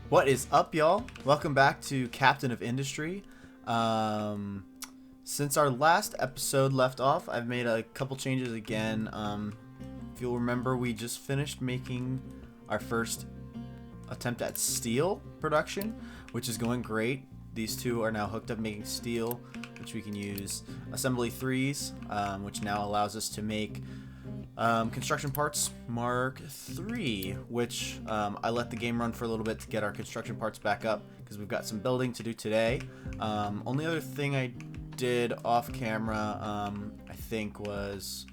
What is up, y'all? Welcome back to Captain of Industry. Since our last episode left off, I've made a couple changes again. If you'll remember, we just finished making our first attempt at steel production, which is going great. These two are now hooked up making steel, which we can use assembly 3s, which now allows us to make construction parts Mark III, which I let the game run for a little bit to get our construction parts back up because we've got some building to do today. Only other thing I did off camera, I think was,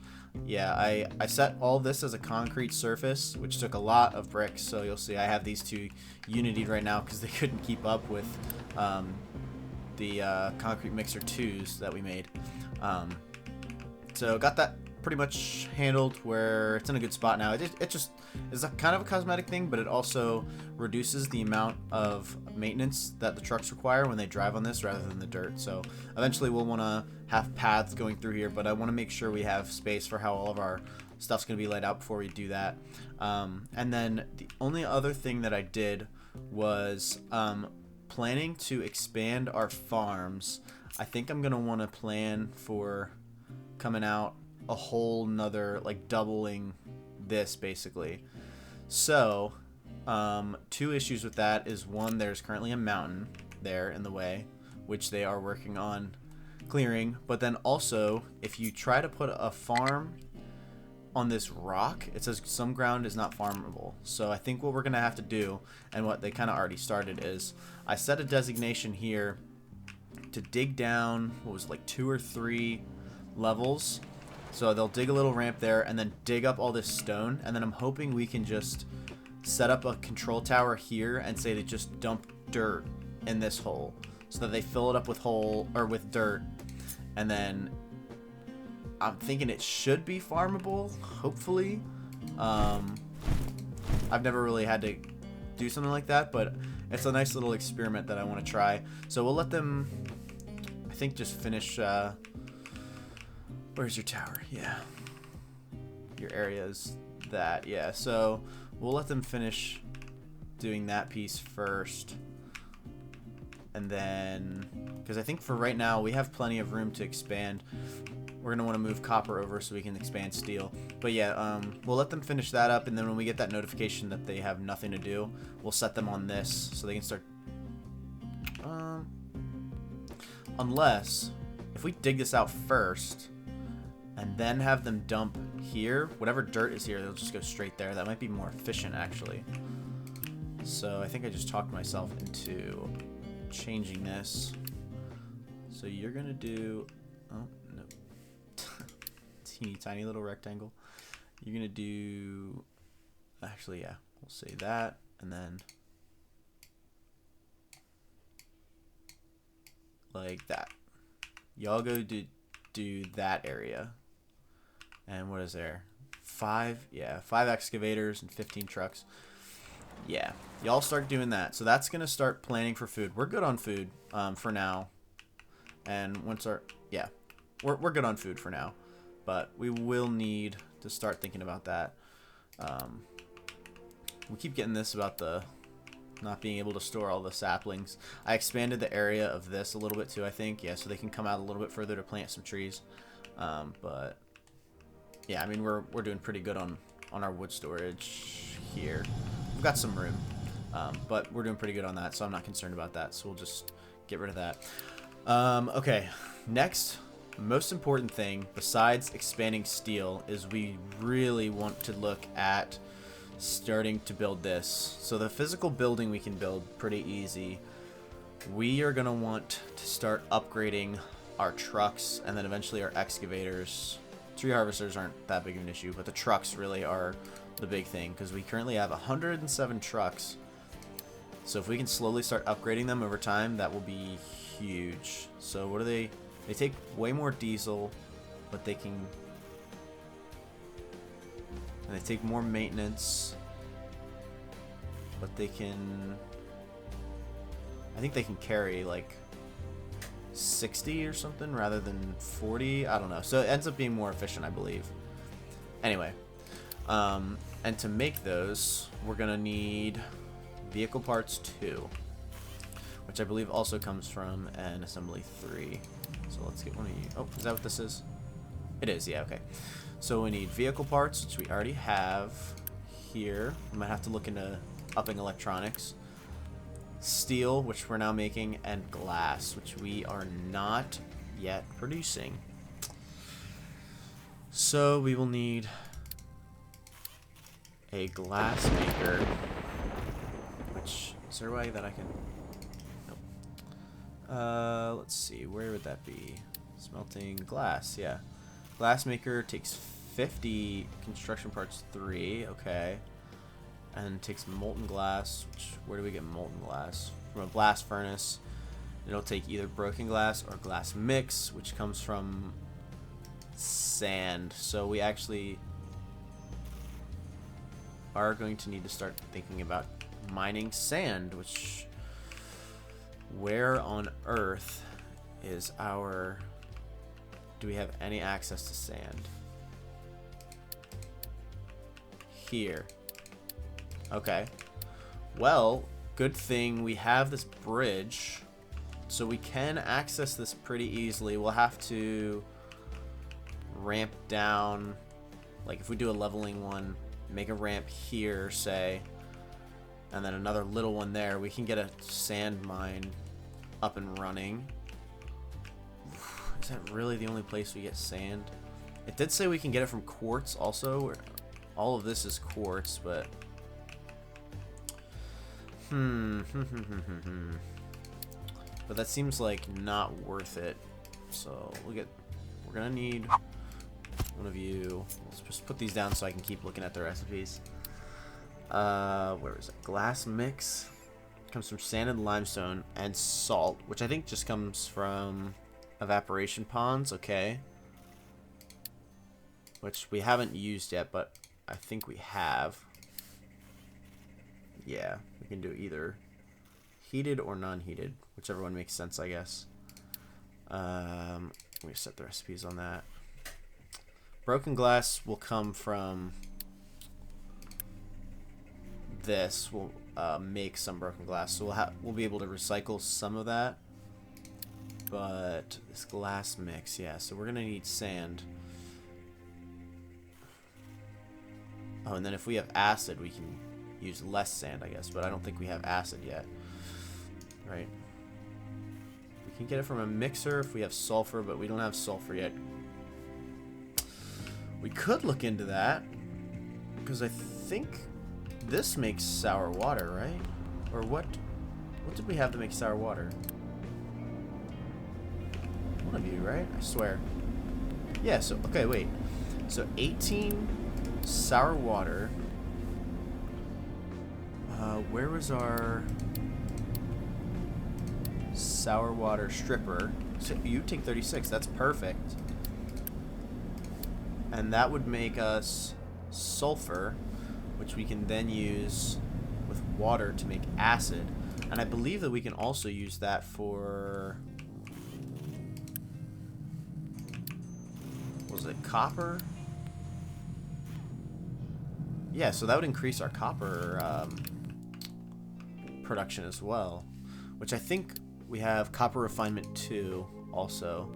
yeah, I set all this as a concrete surface, which took a lot of bricks. So you'll see I have these two unitied right now because they couldn't keep up with the concrete mixer 2s that we made. So got that pretty much handled where it's in a good spot now. It just is a kind of a cosmetic thing, but it also reduces the amount of maintenance that the trucks require when they drive on this rather than the dirt. So eventually we'll want to have paths going through here, but I want to make sure we have space for how all of our stuff's going to be laid out before we do that. And then the only other thing that I did was planning to expand our farms. I think I'm going to want to plan for coming out a whole nother, like, doubling this basically. So two issues with that is, one, there's currently a mountain there in the way, which they are working on clearing, but then also if you try to put a farm on this rock, it says some ground is not farmable. So I think what we're gonna have to do, and what they kind of already started, is I set a designation here to dig down, what was it, like 2 or 3 levels. So they'll dig a little ramp there and then dig up all this stone, and then I'm hoping we can just set up a control tower here and say to just dump dirt in this hole so that they fill it up with dirt, and then I'm thinking it should be farmable, hopefully. I've never really had to do something like that, but it's a nice little experiment that I want to try. So we'll let them, I think, just finish. Where's your tower? Yeah. Your area is that. Yeah. So we'll let them finish doing that piece first. And then, because I think for right now we have plenty of room to expand. We're going to want to move copper over so we can expand steel. But yeah, we'll let them finish that up. And then when we get that notification that they have nothing to do, we'll set them on this so they can start. Unless, if we dig this out first and then have them dump here, whatever dirt is here, they'll just go straight there. That might be more efficient, actually. So I think I just talked myself into changing this. So you're gonna do, oh no, teeny tiny little rectangle. You're gonna do, actually, yeah, we'll say that, and then like that. Y'all go do that area. And what is there? 5? Yeah, 5 excavators and 15 trucks. Yeah, y'all start doing that. So that's going to start planning for food. We're good on food for now. And once our, yeah, we're good on food for now. But we will need to start thinking about that. We keep getting this about the not being able to store all the saplings. I expanded the area of this a little bit too, I think. Yeah, so they can come out a little bit further to plant some trees. But yeah, I mean, we're doing pretty good on our wood storage here. We've got some room, but we're doing pretty good on that, so I'm not concerned about that. So we'll just get rid of that. Okay, next, most important thing besides expanding steel is we really want to look at starting to build this. So the physical building we can build pretty easy. We are going to want to start upgrading our trucks and then eventually our excavators. Tree harvesters aren't that big of an issue, but the trucks really are the big thing because we currently have 107 trucks. So if we can slowly start upgrading them over time, that will be huge. So what do they take way more diesel, but they can, and they take more maintenance, but they can, I think they can carry like 60 or something rather than 40. I don't know. So it ends up being more efficient, I believe. Anyway, and to make those, we're gonna need vehicle parts 2, which I believe also comes from an assembly 3. So let's get one of you. Oh, is that what this is? It is, yeah, okay. So we need vehicle parts, which we already have here. We might have to look into upping electronics. Steel, which we're now making, and glass, which we are not yet producing. So we will need a glass maker, which, is there a way that I can... Nope. Let's see, where would that be? Smelting glass, yeah. Glass maker takes 50 construction parts 3, okay. And takes molten glass, which, where do we get molten glass? From a blast furnace. It'll take either broken glass or glass mix, which comes from sand. So we actually are going to need to start thinking about mining sand, which, where on earth is our... Do we have any access to sand? Here. Okay. Well, good thing we have this bridge, so we can access this pretty easily. We'll have to ramp down, like if we do a leveling one, make a ramp here, say, and then another little one there. We can get a sand mine up and running. Is that really the only place we get sand? It did say we can get it from quartz also. All of this is quartz, but... But that seems like not worth it. So we're gonna need one of you. Let's just put these down so I can keep looking at the recipes. Where is it? Glass mix. Comes from sand and limestone and salt, which I think just comes from evaporation ponds, okay. Which we haven't used yet, but I think we have. Yeah, we can do either heated or non-heated, whichever one makes sense, I guess. Let me set the recipes on that. Broken glass will come from this. We'll make some broken glass, so we'll be able to recycle some of that. But this glass mix, yeah, so we're gonna need sand. Oh, and then if we have acid, we can use less sand, I guess, but I don't think we have acid yet. Right? We can get it from a mixer if we have sulfur, but we don't have sulfur yet. We could look into that, because I think this makes sour water, right? Or what did we have to make sour water? One of you, right? I swear. Yeah, so, okay, wait. So 18 sour water. Where was our sour water stripper? So you take 36. That's perfect. And that would make us sulfur, which we can then use with water to make acid. And I believe that we can also use that for... Was it copper? Yeah, so that would increase our copper production as well, which I think we have copper refinement 2 also.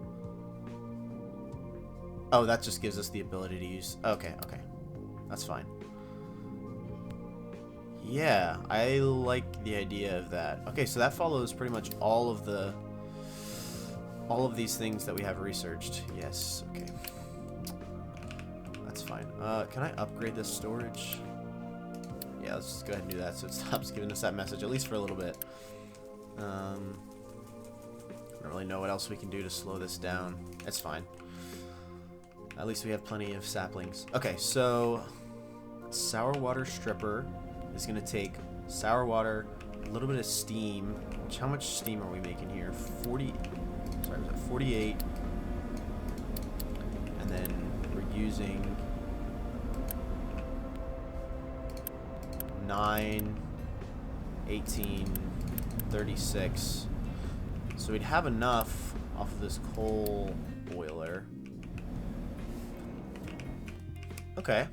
Oh, that just gives us the ability to use... Okay, that's fine. Yeah, I like the idea of that. Okay, so that follows pretty much all of these things that we have researched. Yes, okay. That's fine. Can I upgrade this storage? Yeah, let's just go ahead and do that so it stops giving us that message, at least for a little bit. I don't really know what else we can do to slow this down. It's fine. At least we have plenty of saplings. Okay, so sour water stripper is going to take sour water, a little bit of steam. How much steam are we making here? 40. Sorry, was that 48? And then we're using 9, 18, 36. So we'd have enough off of this coal boiler. Okay.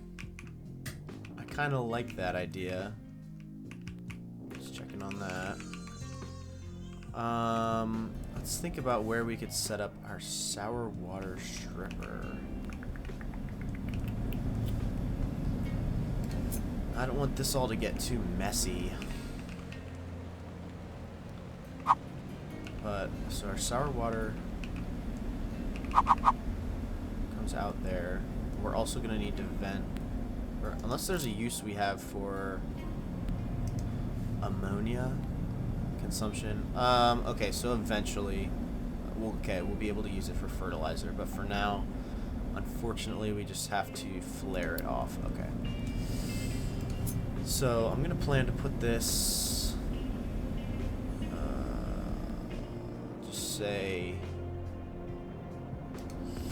I kind of like that idea. Let's on that. Let's think about where we could set up our sour water stripper. I don't want this all to get too messy. But, so our sour water comes out there. We're also going to need to vent, or unless there's a use we have for ammonia consumption. Okay, so eventually, we'll be able to use it for fertilizer, but for now, unfortunately, we just have to flare it off. Okay. So I'm gonna plan to put this, just say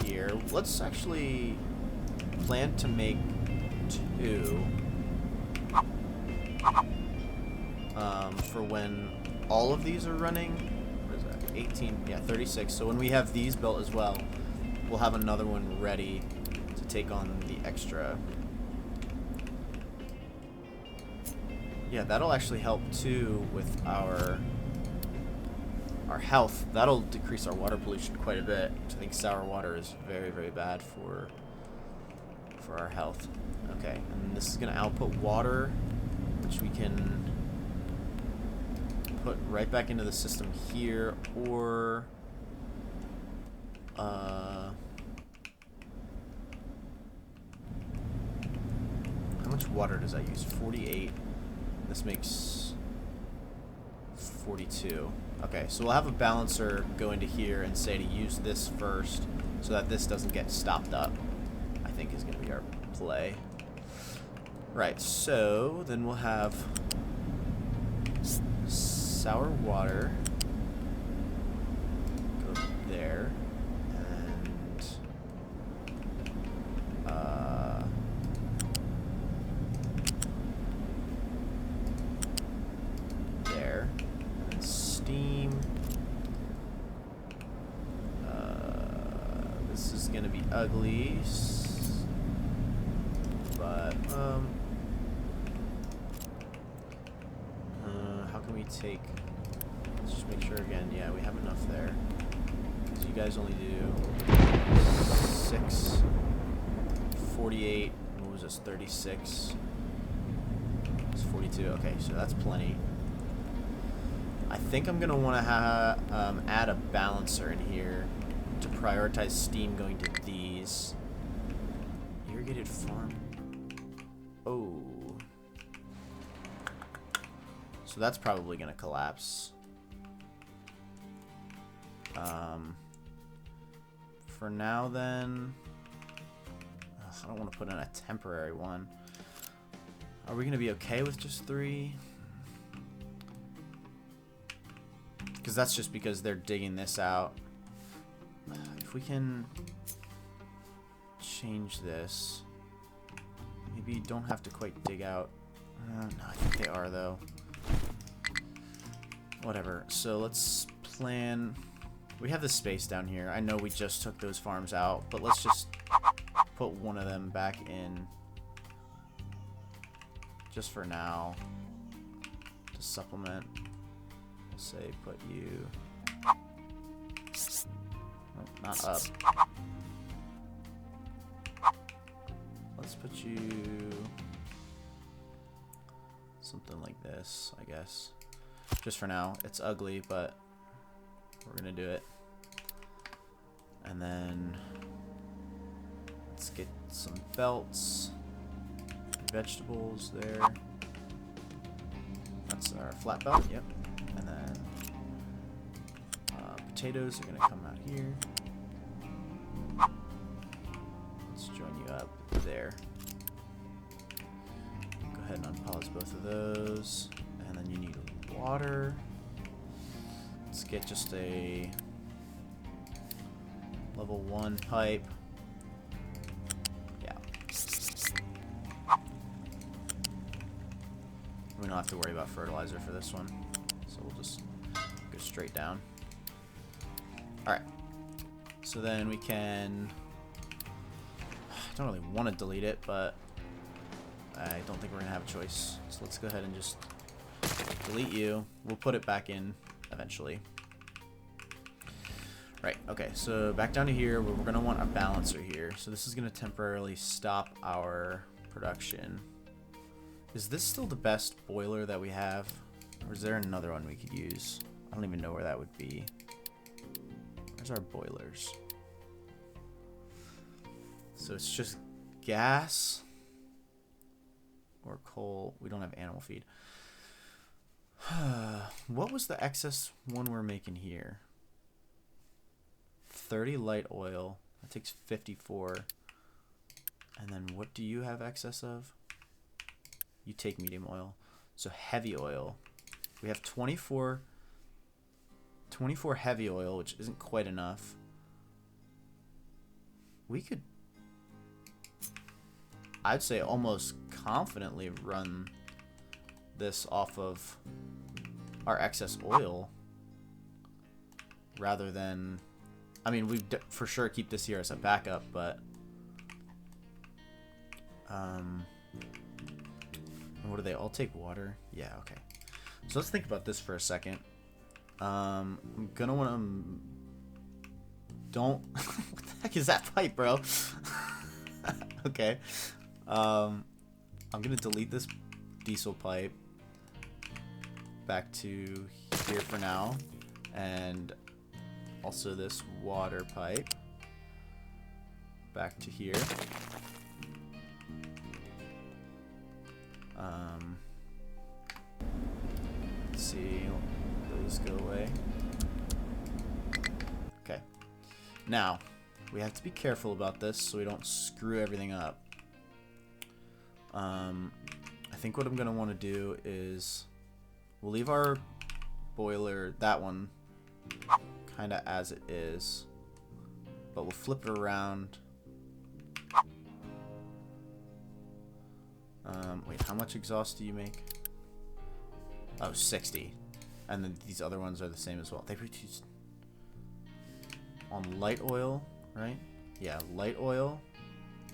here. Let's actually plan to make 2 for when all of these are running. What is that? 18, yeah, 36. So when we have these built as well, we'll have another one ready to take on the extra. Yeah, that'll actually help too with our health. That'll decrease our water pollution quite a bit. I think sour water is very, very bad for our health. Okay, and this is going to output water, which we can put right back into the system here, or how much water does that use? 48. This makes 42. Okay, so we'll have a balancer go into here and say to use this first so that this doesn't get stopped up, I think is going to be our play. Right, so then we'll have sour water go there, and there, and steam. This is gonna be ugly, but how can we take? Let's just make sure again. Yeah, we have enough there. Because you guys only do 6, 48. What was this? 36. It's 42. Okay, so that's plenty. I think I'm gonna want to add a balancer in here to prioritize steam going to these. Irrigated farm. Oh. So that's probably going to collapse. For now then, I don't want to put in a temporary one. Are we going to be okay with just 3? Because that's just because they're digging this out. If we can change this, maybe you don't have to quite dig out. No, I think they are though. Whatever. So let's plan. We have the space down here. I know we just took those farms out, but let's just put one of them back in just for now to supplement. We'll say put you. Oh, not up. Let's put you something like this, I guess. Just for now. It's ugly, but we're gonna do it. And then let's get some belts, vegetables there. That's our flat belt, yep. And then potatoes are gonna come out here. Let's join you up there. Go ahead and unpause both of those. And then you need water. Let's get just a level 1 pipe. Yeah. We don't have to worry about fertilizer for this one. So we'll just go straight down. Alright. So then we can... I don't really want to delete it, but I don't think we're going to have a choice. So let's go ahead and just Delete you. We'll put it back in eventually. Right, okay, so back down to here, we're going to want a balancer here. So this is going to temporarily stop our production. Is this still the best boiler that we have? Or is there another one we could use? I don't even know where that would be. Where's our boilers? So it's just gas or coal. We don't have animal feed. What was the excess one we're making here? 30 light oil. That takes 54. And then what do you have excess of? You take medium oil. So heavy oil. We have 24 heavy oil, which isn't quite enough. We could, I'd say, almost confidently run this off of our excess oil rather than, I mean, we for sure keep this here as a backup, but and what do they all take? Water? Yeah, okay. So let's think about this for a second. I'm gonna want to don't what the heck is that pipe, bro? Okay. I'm gonna delete this diesel pipe back to here for now, and also this water pipe back to here. Let's see, those go away. Okay. Now, we have to be careful about this so we don't screw everything up. I think what I'm going to want to do is we'll leave our boiler, that one, kind of as it is, but we'll flip it around. Wait, how much exhaust do you make? Oh, 60. And then these other ones are the same as well. They produce on light oil, right? Yeah, light oil.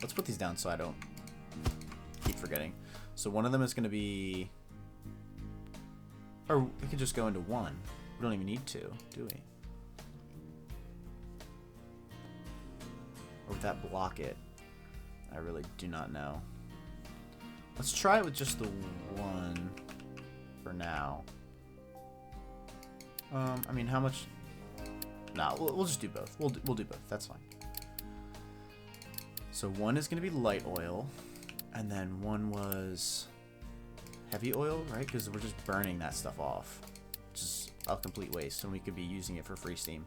Let's put these down so I don't keep forgetting. So one of them is going to be, or we could just go into one. We don't even need two, do we? Or would that block it? I really do not know. Let's try it with just the one for now. I mean, how much? Nah, we'll just do both. We'll do both. That's fine. So one is going to be light oil, and then one was heavy oil, right? Because we're just burning that stuff off, which is a complete waste, and we could be using it for free steam.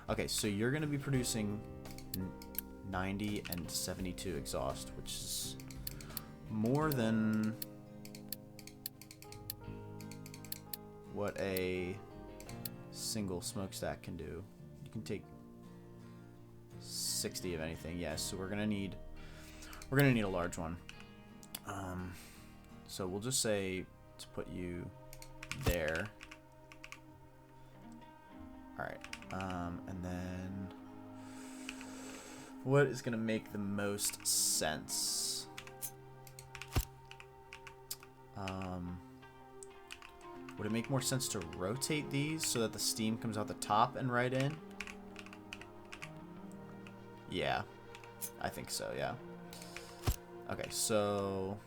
Okay, so you're going to be producing 90 and 72 exhaust, which is more than what a single smokestack can do. You can take 60 of anything. Yes, so we're gonna need a large one. So we'll just say to put you there. All right, and then what is gonna make the most sense? Would it make more sense to rotate these so that the steam comes out the top and right in? Yeah, I think so, yeah. Okay, so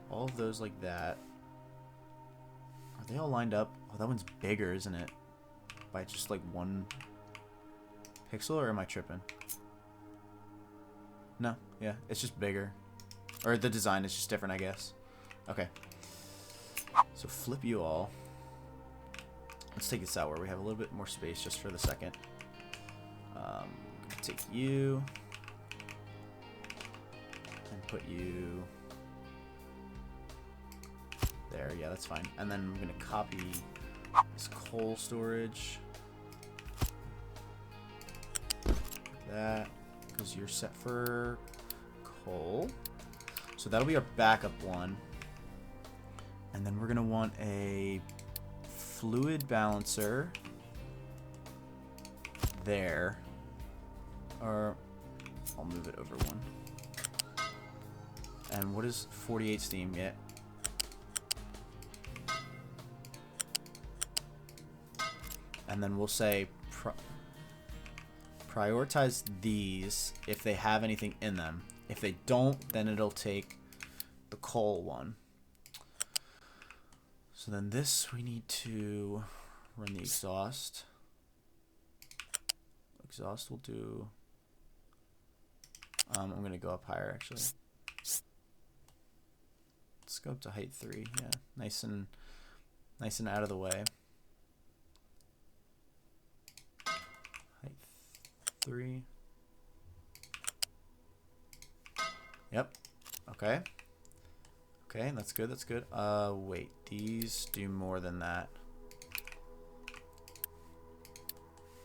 all of those like that. Are they all lined up? Oh, that one's bigger, isn't it? By just like 1 pixel, or am I tripping? No, yeah, it's just bigger. Or the design is just different, I guess. Okay. So flip you all. Let's take this out where we have a little bit more space just for the second. Take you and put you there. Yeah, that's fine. And then I'm going to copy this coal storage. Like that, because you're set for coal. So that'll be our backup one. And then we're going to want a fluid balancer there. Or I'll move it over one. And what is 48 steam get? and then we'll say prioritize these if they have anything in them. If they don't, then it'll take the coal one. So then this, we need to run the exhaust. Exhaust will do... I'm going to go up higher, actually. Let's go up to height 3. Yeah, nice and out of the way. Height 3. Yep. Okay. Okay, that's good. That's good. Wait. These do more than that.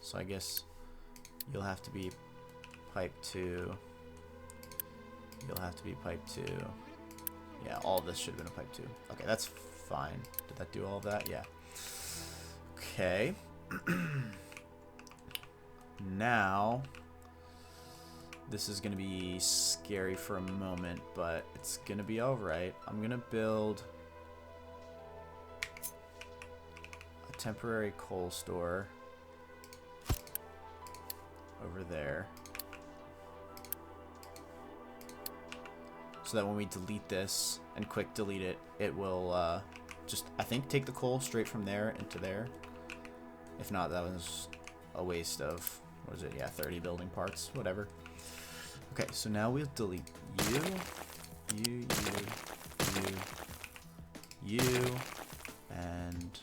So I guess you'll have to be pipe 2. You'll have to be pipe 2. Yeah, all of this should have been a pipe 2. Okay, that's fine. Did that do all of that? Yeah. Okay. Now, this is going to be scary for a moment, but it's going to be alright. I'm going to build a temporary coal store over there. So that when we delete this and quick delete it, it will just, I think, take the coal straight from there into there. If not, that was a waste of, what is it? Yeah, 30 building parts, whatever. Okay, so now we'll delete you, and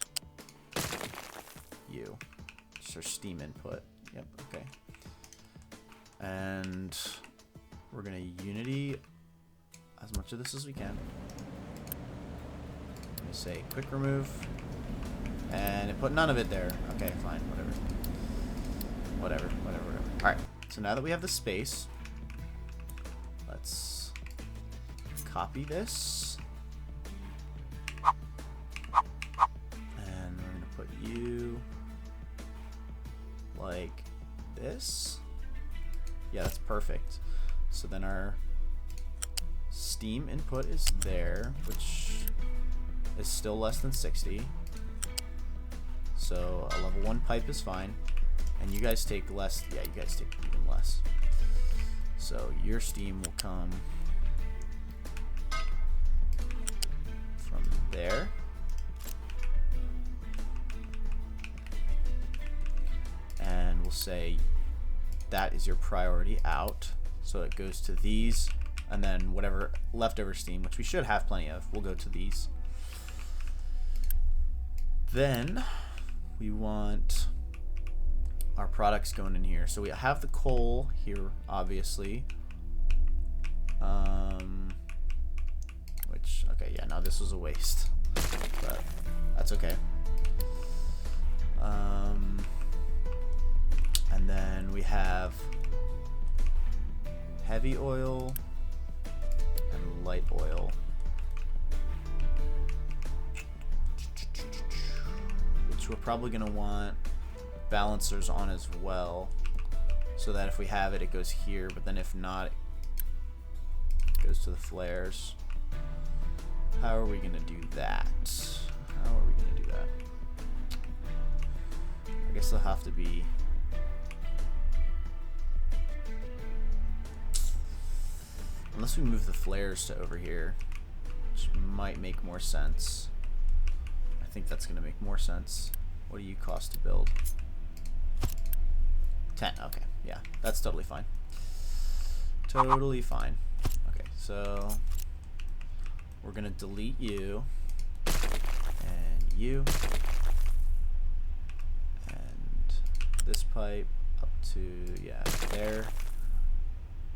you. Just our steam input. Yep, okay. And we're gonna unity as much of this as we can. I'm gonna say quick remove, and it put none of it there. Okay, fine, whatever. All right, so now that we have the space, let's copy this, and we're gonna put you like this. Yeah, that's perfect. So then our steam input is there, which is still less than 60. So a level 1 pipe is fine. And you guys take less. Yeah, you guys take even less. So your steam will come from there. And we'll say that is your priority out. So it goes to these, and then whatever leftover steam, which we should have plenty of, will go to these. Then we want our products going in here. So we have the coal here, obviously. Which, okay, yeah, no, this was a waste, but that's okay. And then we have heavy oil and light oil, which we're probably going to want balancers on as well, so that if we have it, it goes here, but then if not, it goes to the flares. How are we going to do that? I guess they'll have to be... Unless we move the flares to over here, which might make more sense. I think that's going to make more sense. What do you cost to build? 10. Okay, yeah, that's totally fine. Totally fine. Okay, so we're going to delete you and you and this pipe up to, yeah, there,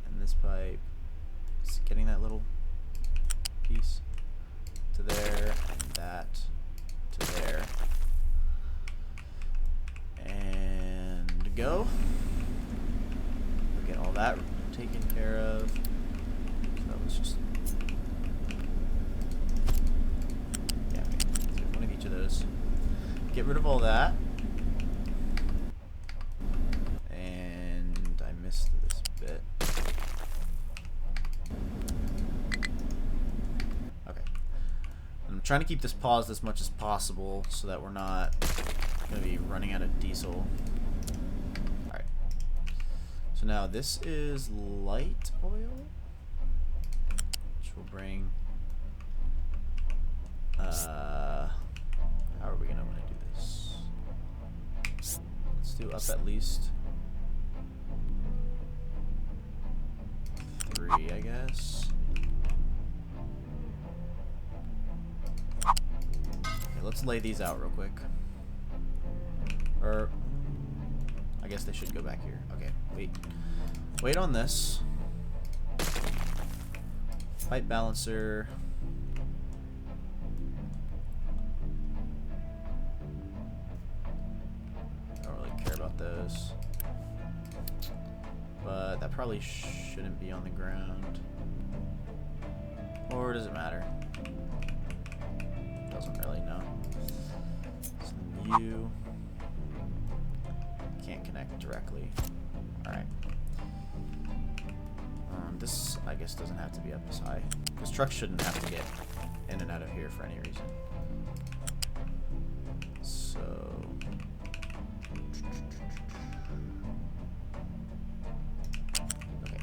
and this pipe. Getting that little piece to there, and that to there, and go. We'll get all that taken care of. So that was just, yeah, okay. So one of each of those. Get rid of all that. And I missed this bit. Trying to keep this paused as much as possible so that we're not Gonna be running out of diesel. Alright. So now this is light oil, which will bring how are we gonna want to do this? Let's do up at least 3, I guess. Okay, let's lay these out real quick. Or I guess they should go back here. Okay, wait on this. Pipe balancer. Those, but that probably shouldn't be on the ground, or does it matter? Doesn't really know. So you can't connect directly. All right. This I guess doesn't have to be up as high because trucks shouldn't have to get in and out of here for any reason. So.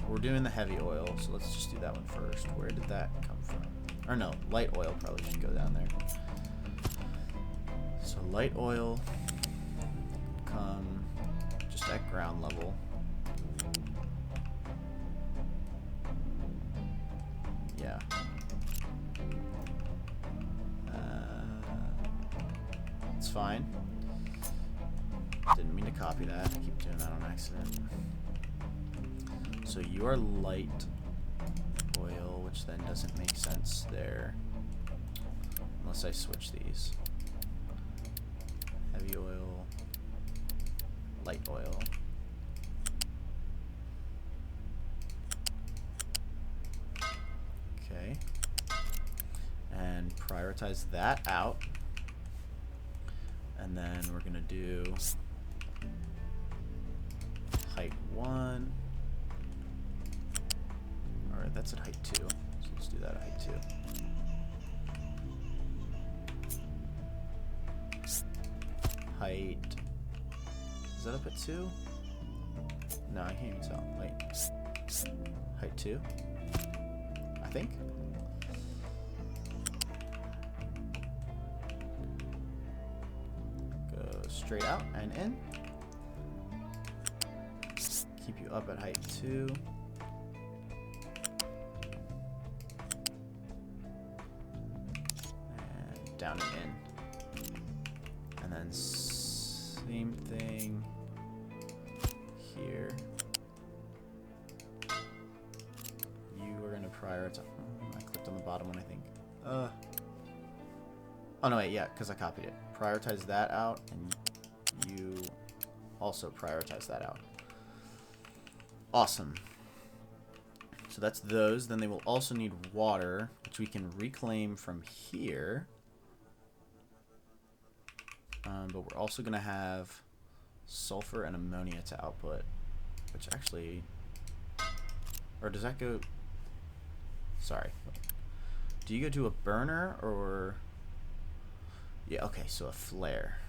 We're doing the heavy oil, so let's just do that one first. Where did that come from? Or no, light oil probably should go down there. So light oil come just at ground level. Yeah. It's fine. Didn't mean to copy that. I keep doing that on accident. So you are light oil, which then doesn't make sense there. Unless I switch these. Heavy oil, light oil. Okay. And prioritize that out. And then we're gonna do height 1. Alright, that's at height 2. So let's do that at height 2. Height. Is that up at 2? No, I can't even tell. Wait. Height 2? I think. Go straight out and in. Keep you up at height 2. Down and in. And then same thing here. You are going to prioritize. I clicked on the bottom one, I think. Oh, no, wait, yeah, because I copied it. Prioritize that out, and you also prioritize that out. Awesome. So that's those. Then they will also need water, which we can reclaim from here. But we're also going to have sulfur and ammonia to output, which actually, or does that go, sorry, do you go to a burner or, yeah, okay, so a flare.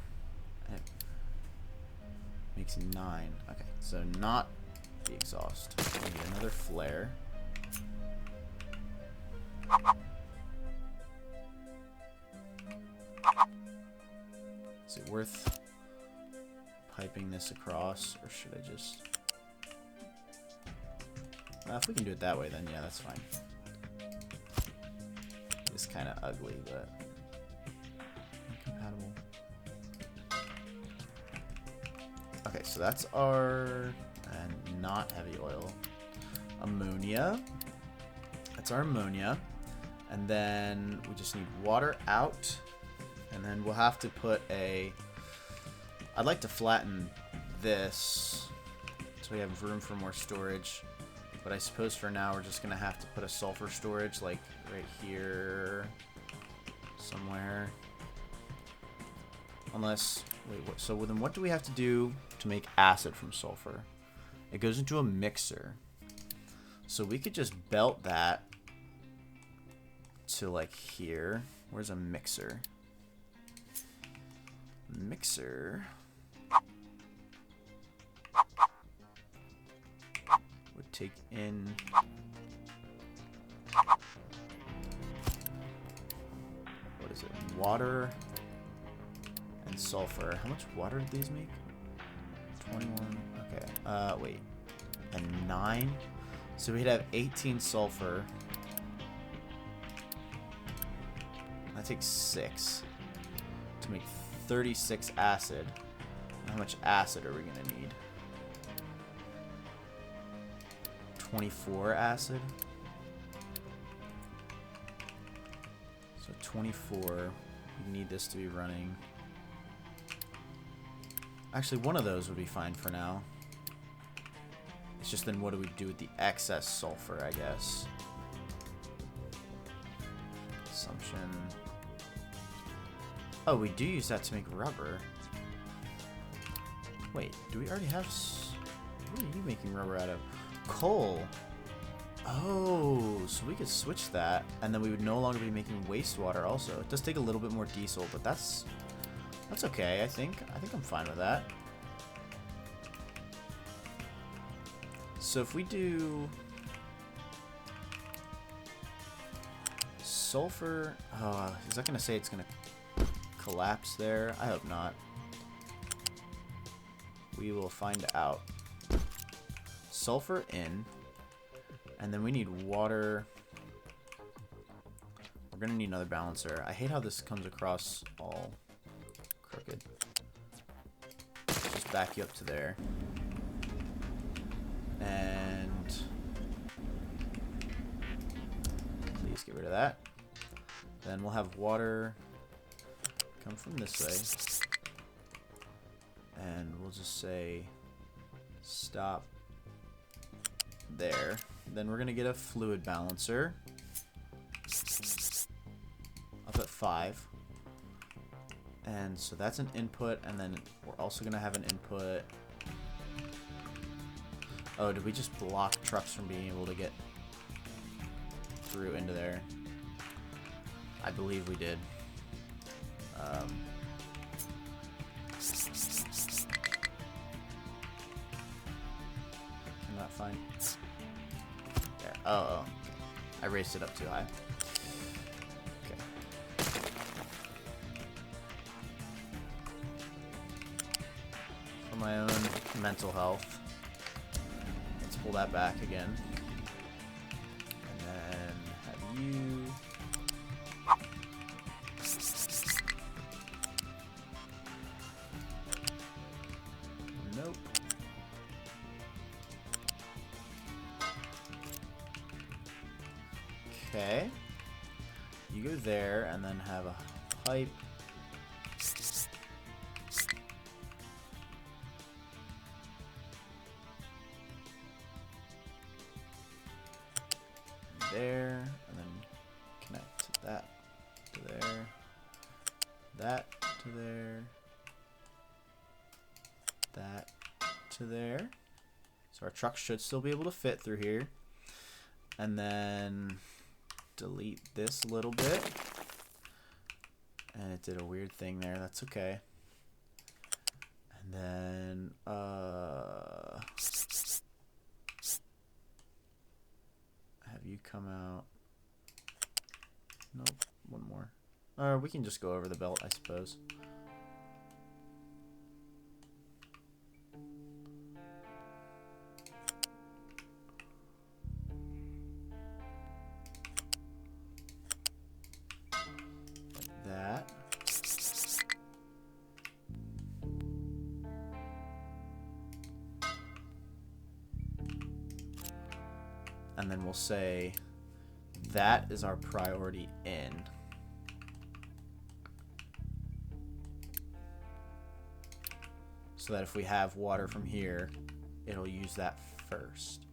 It makes 9. Okay, so not the exhaust. We need another flare. Is it worth piping this across, or should I just... if we can do it that way, then yeah, that's fine. It's kind of ugly, but incompatible. Okay, so that's our not heavy oil. Ammonia. That's our ammonia. And then we just need water out. And then we'll have to put a... I'd like to flatten this so we have room for more storage. But I suppose for now we're just going to have to put a sulfur storage like right here somewhere. Unless... Wait, what, so then what do we have to do to make acid from sulfur? It goes into a mixer. So we could just belt that to like here. Where's a mixer? mixer would take in what is it? Water and sulfur. How much water did these make? 21. Okay. Wait. And 9. So we'd have 18 sulfur. That takes 6 to make 36 acid. How much acid are we going to need? 24 acid. So 24. We need this to be running. Actually, one of those would be fine for now. It's just then what do we do with the excess sulfur, I guess? Assumption. Oh, we do use that to make rubber. Wait, do we already have... What are you making rubber out of? Coal. Oh, so we could switch that, and then we would no longer be making wastewater also. It does take a little bit more diesel, but that's okay, I think. I think I'm fine with that. So if we do... Sulfur... Oh, is that going to say it's going to collapse there? I hope not. We will find out. Sulfur in. And then we need water. We're going to need another balancer. I hate how this comes across all crooked. Let's just back you up to there. And please get rid of that. Then we'll have water come from this way. And we'll just say stop there. Then we're going to get a fluid balancer up at 5. And so that's an input, and then we're also going to have an input. Oh, did we just block trucks from being able to get through into there? I believe we did. Cannot find... There. Oh, okay. I raised it up too high. Okay. For my own mental health. Pull that back again. And then have you... Nope. Okay. You go there and then have a pipe. There, and then connect that to there, that to there, that to there. So our truck should still be able to fit through here. And then delete this a little bit. And it did a weird thing there, that's okay. And then, have you come out. Nope, one more. Or we can just go over the belt, I suppose. Like that. And then we'll say that is our priority in. So that if we have water from here, it'll use that first.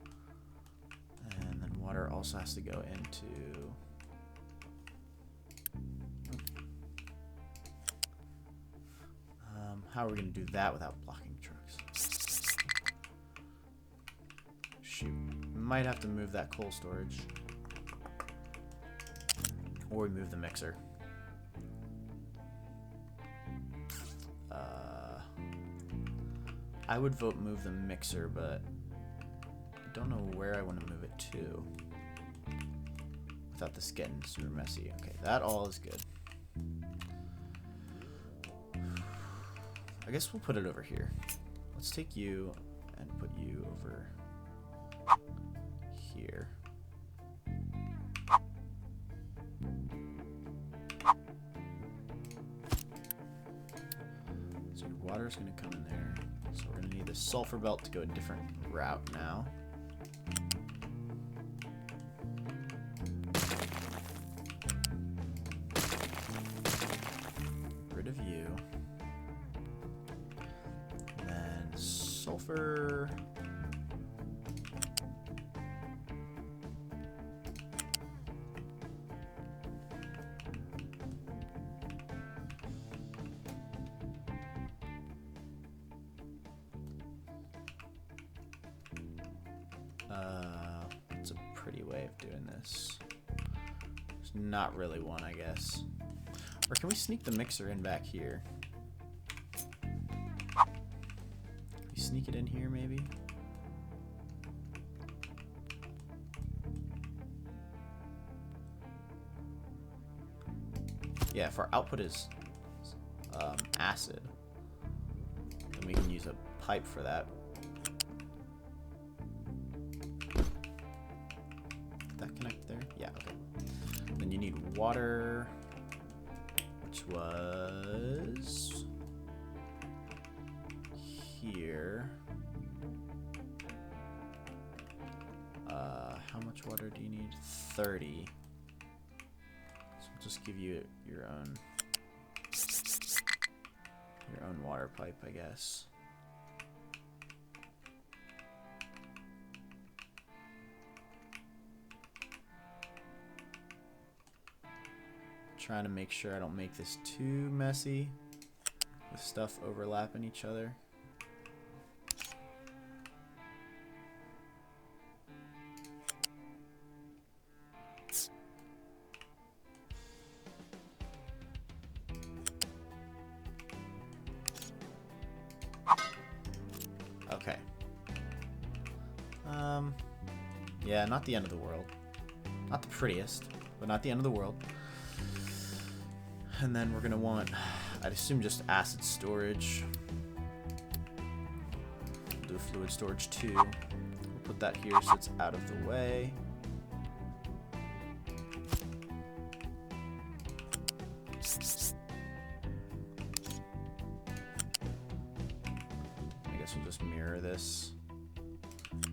And then water also has to go into... how are we going to do that without blocking trucks? Shoot. Might have to move that coal storage. Or we move the mixer. I would vote move the mixer, but I don't know where I want to move it to without this getting super messy. Okay, that all is good. I guess we'll put it over here. Let's take you and put you over here. So your water is going to come in there. So we're going to need the sulfur belt to go a different route now. Rid of you. And then sulfur. It's a pretty way of doing this. There's not really one, I guess. Or can we sneak the mixer in back here? Can we sneak it in here, maybe? Yeah, if our output is acid, then we can use a pipe for that. Connect there? Yeah, okay. Then you need water, which was here. How much water do you need? 30. So we'll just give you your own water pipe, I guess. Trying to make sure I don't make this too messy with stuff overlapping each other. Okay. Yeah, not the end of the world. Not the prettiest, but not the end of the world. And then we're going to want, I'd assume, just acid storage. We'll do fluid storage too. We'll put that here so it's out of the way. I guess we'll just mirror this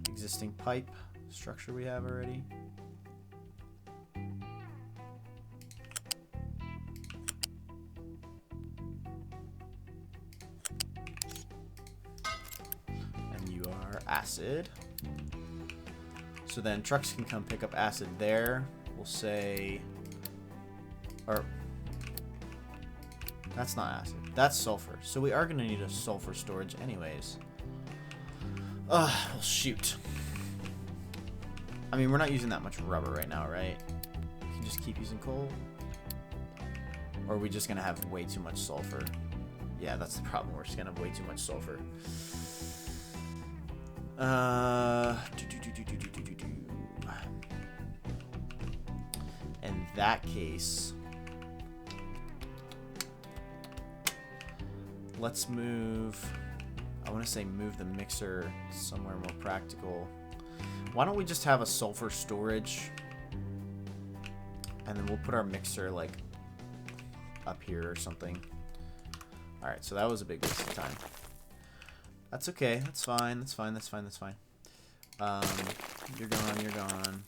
existing pipe structure we have already. Acid. So then trucks can come pick up acid there. We'll say, or that's not acid, that's sulfur. So we are going to need a sulfur storage anyways. Well, shoot. I mean, we're not using that much rubber right now, right? We can just keep using coal. Or are we just going to have way too much sulfur? Yeah, that's the problem. We're just going to have way too much sulfur. In that case, let's move. I want to say move the mixer somewhere more practical. Why don't we just have a sulfur storage, and then we'll put our mixer like up here or something. All right, so that was a big waste of time. That's okay. That's fine. That's fine. That's fine. That's fine. You're gone. You're gone.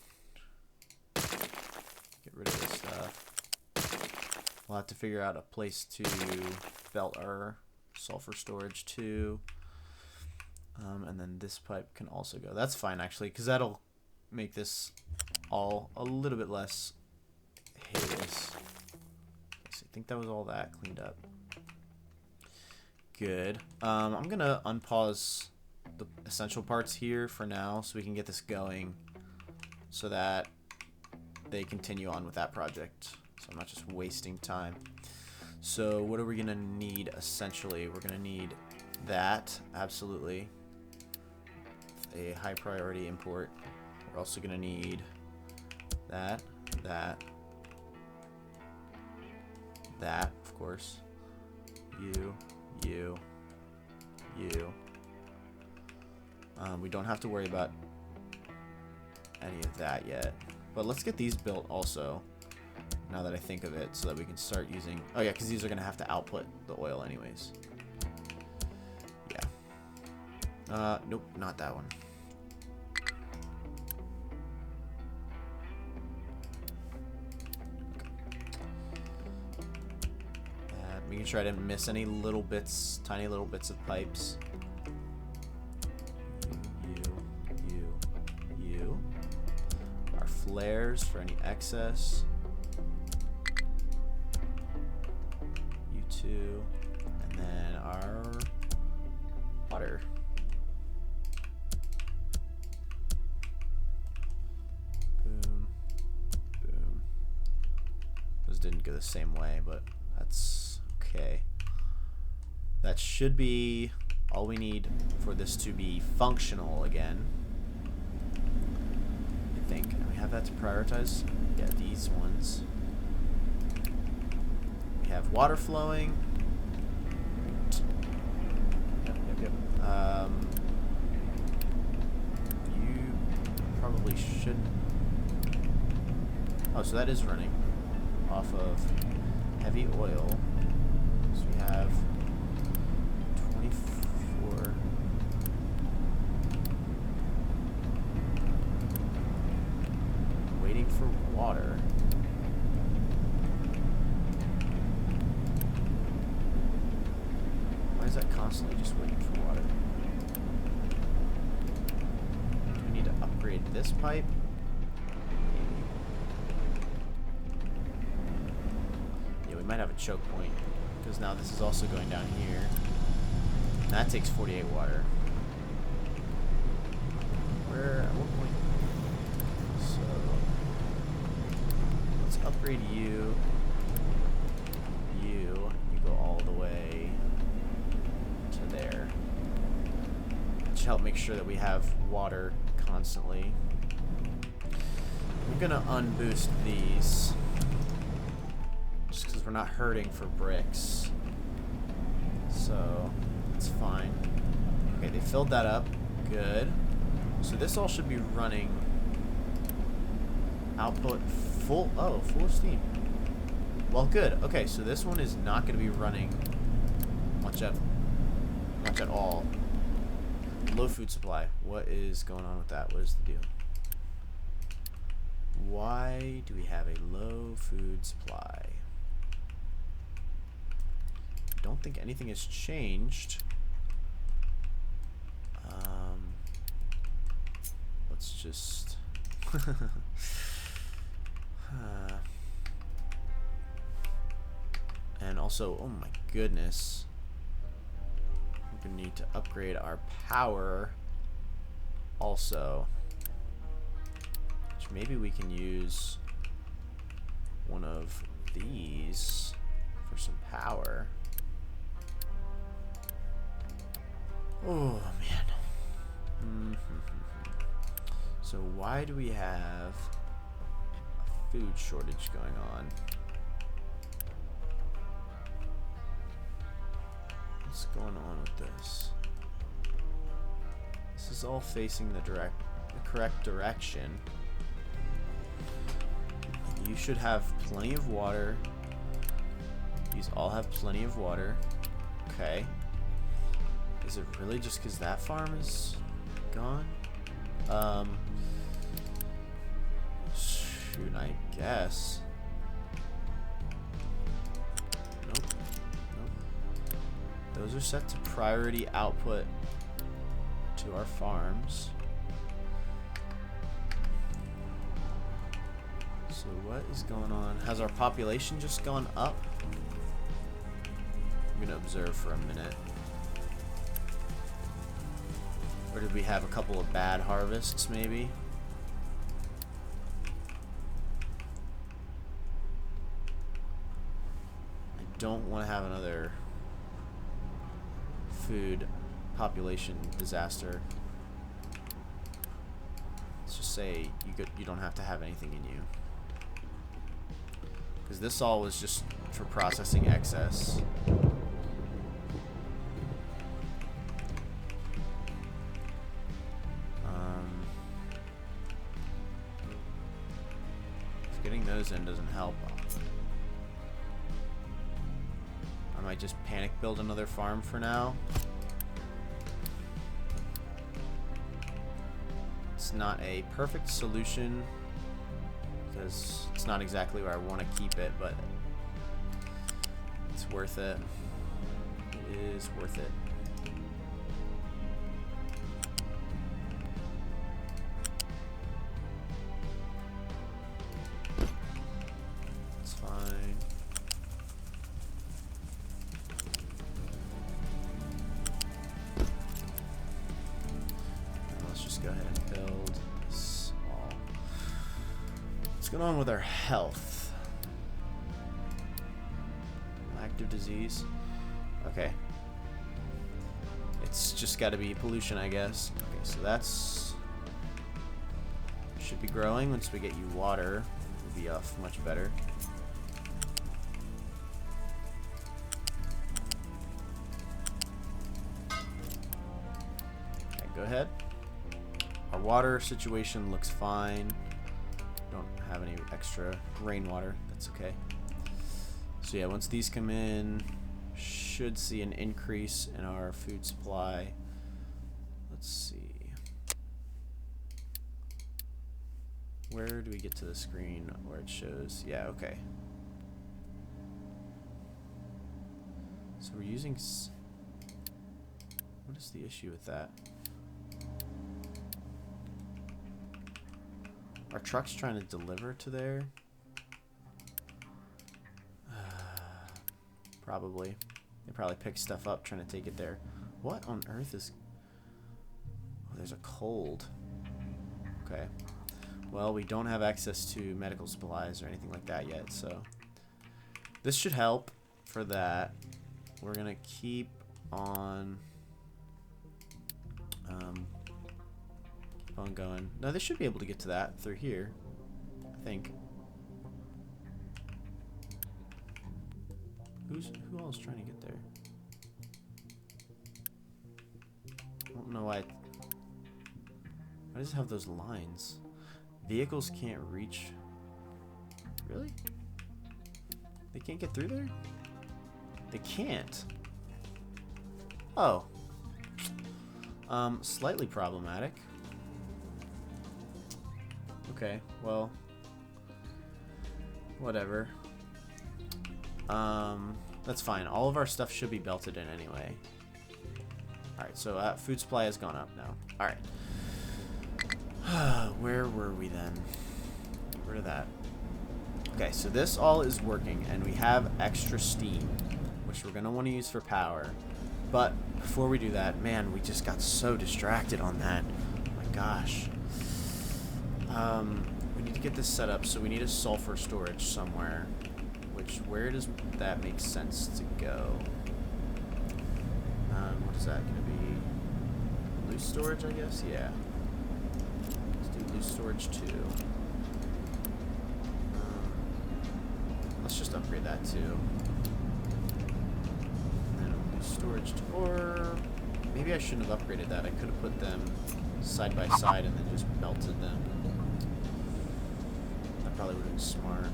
Get rid of this stuff. We'll have to figure out a place to belt our sulfur storage too. And then this pipe can also go. That's fine, actually, because that'll make this all a little bit less hideous. So I think that was all that cleaned up. Good. I'm going to unpause the essential parts here for now so we can get this going so that they continue on with that project. So I'm not just wasting time. So what are we gonna need essentially? We're gonna need that, absolutely. A high priority import. We're also gonna need that, of course. You. We don't have to worry about any of that yet. But let's get these built also, now that I think of it, so that we can start using... Oh yeah, because these are going to have to output the oil anyways. Yeah. Nope, not that one. We can try to miss any little bits, tiny little bits of pipes. You. Our flares for any excess. You two. And then our water. Boom. Boom. Those didn't go the same way, but that's... Okay, that should be all we need for this to be functional again, I think. And we have that to prioritize. Yeah, these ones. We have water flowing. Yep. You probably should... Oh, so that is running off of heavy oil. So we have 24. Waiting for water. Why is that constantly just waiting for water? Do we need to upgrade this pipe? Yeah, we might have a choke point. Because now this is also going down here. And that takes 48 water. Where, at what point? So, let's upgrade you. You go all the way to there. That should help make sure that we have water constantly. I'm gonna unboost these. Just because we're not hurting for bricks. So, it's fine. Okay, they filled that up. Good. So this all should be running. Output full. Oh, full of steam. Well, good. Okay, so this one is not going to be running much at all. Low food supply. What is going on with that? What is the deal? Why do we have a low food supply? Don't think anything has changed. Let's just and also, oh my goodness, we're gonna need to upgrade our power also, which maybe we can use one of these for some power. Oh man. So why do we have a food shortage going on? What's going on with this? This is all facing the correct direction. You should have plenty of water. These all have plenty of water. Okay. Is it really just because that farm is gone? Shoot, I guess. Nope. Those are set to priority output to our farms. So what is going on? Has our population just gone up? I'm gonna observe for a minute. Or did we have a couple of bad harvests, maybe? I don't want to have another food population disaster. Let's just say you don't have to have anything in you. Because this all was just for processing excess. If getting those in doesn't help, I might just panic build another farm for now. It's not a perfect solution because it's not exactly where I want to keep it, but it's worth it. It is worth it. It's fine. Now let's just go ahead and build this all. What's going on with our health? Active disease. Okay. It's just got to be pollution, I guess. Okay, so that's should be growing. Once we get you water, we'll be off much better. Okay, go ahead. Our water situation looks fine. Don't have any extra rainwater. That's okay. So yeah, once these come in, should see an increase in our food supply. Let's see. Where do we get to the screen where it shows? Yeah, okay. So we're using... What is the issue with that? Are trucks trying to deliver to there? Probably. They probably pick stuff up trying to take it there. What on earth is... Oh, there's a cold. Okay. Well, we don't have access to medical supplies or anything like that yet, so... This should help for that. We're gonna keep on... keep on going. No, they should be able to get to that through here. I think. Who else is trying to get there? I don't know why. Why does it have those lines? Vehicles can't reach. Really? They can't get through there? They can't. Oh. Slightly problematic. Okay, well. Whatever. That's fine. All of our stuff should be belted in anyway. Alright, so food supply has gone up now. Alright. Where were we then? Get rid of that. Okay, so this all is working, and we have extra steam, which we're going to want to use for power. But before we do that, man, we just got so distracted on that. Oh my gosh. We need to get this set up, so we need a sulfur storage somewhere. Where does that make sense to go? What is that going to be? Loose storage, I guess? Yeah. Let's do loose storage too. Let's just upgrade that too. And loose storage to, or maybe I shouldn't have upgraded that. I could have put them side by side and then just belted them. That probably would have been smart.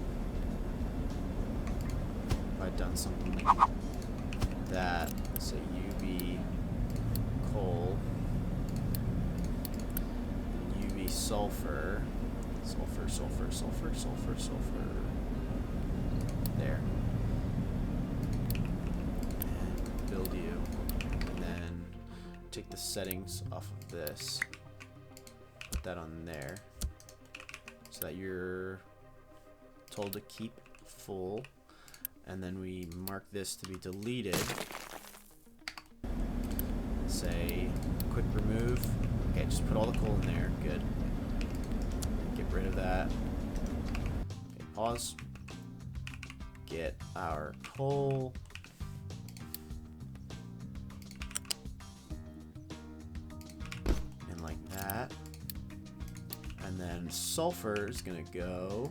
I'd done something like that. Let's say UV coal, UV sulfur, sulfur, sulfur, sulfur, sulfur, sulfur. There. And build you. And then take the settings off of this. Put that on there. So that you're told to keep full. And then we mark this to be deleted. Say, quick remove. Okay, just put all the coal in there. Good. Get rid of that. Okay, pause. get our coal. And like that. And then sulfur is gonna go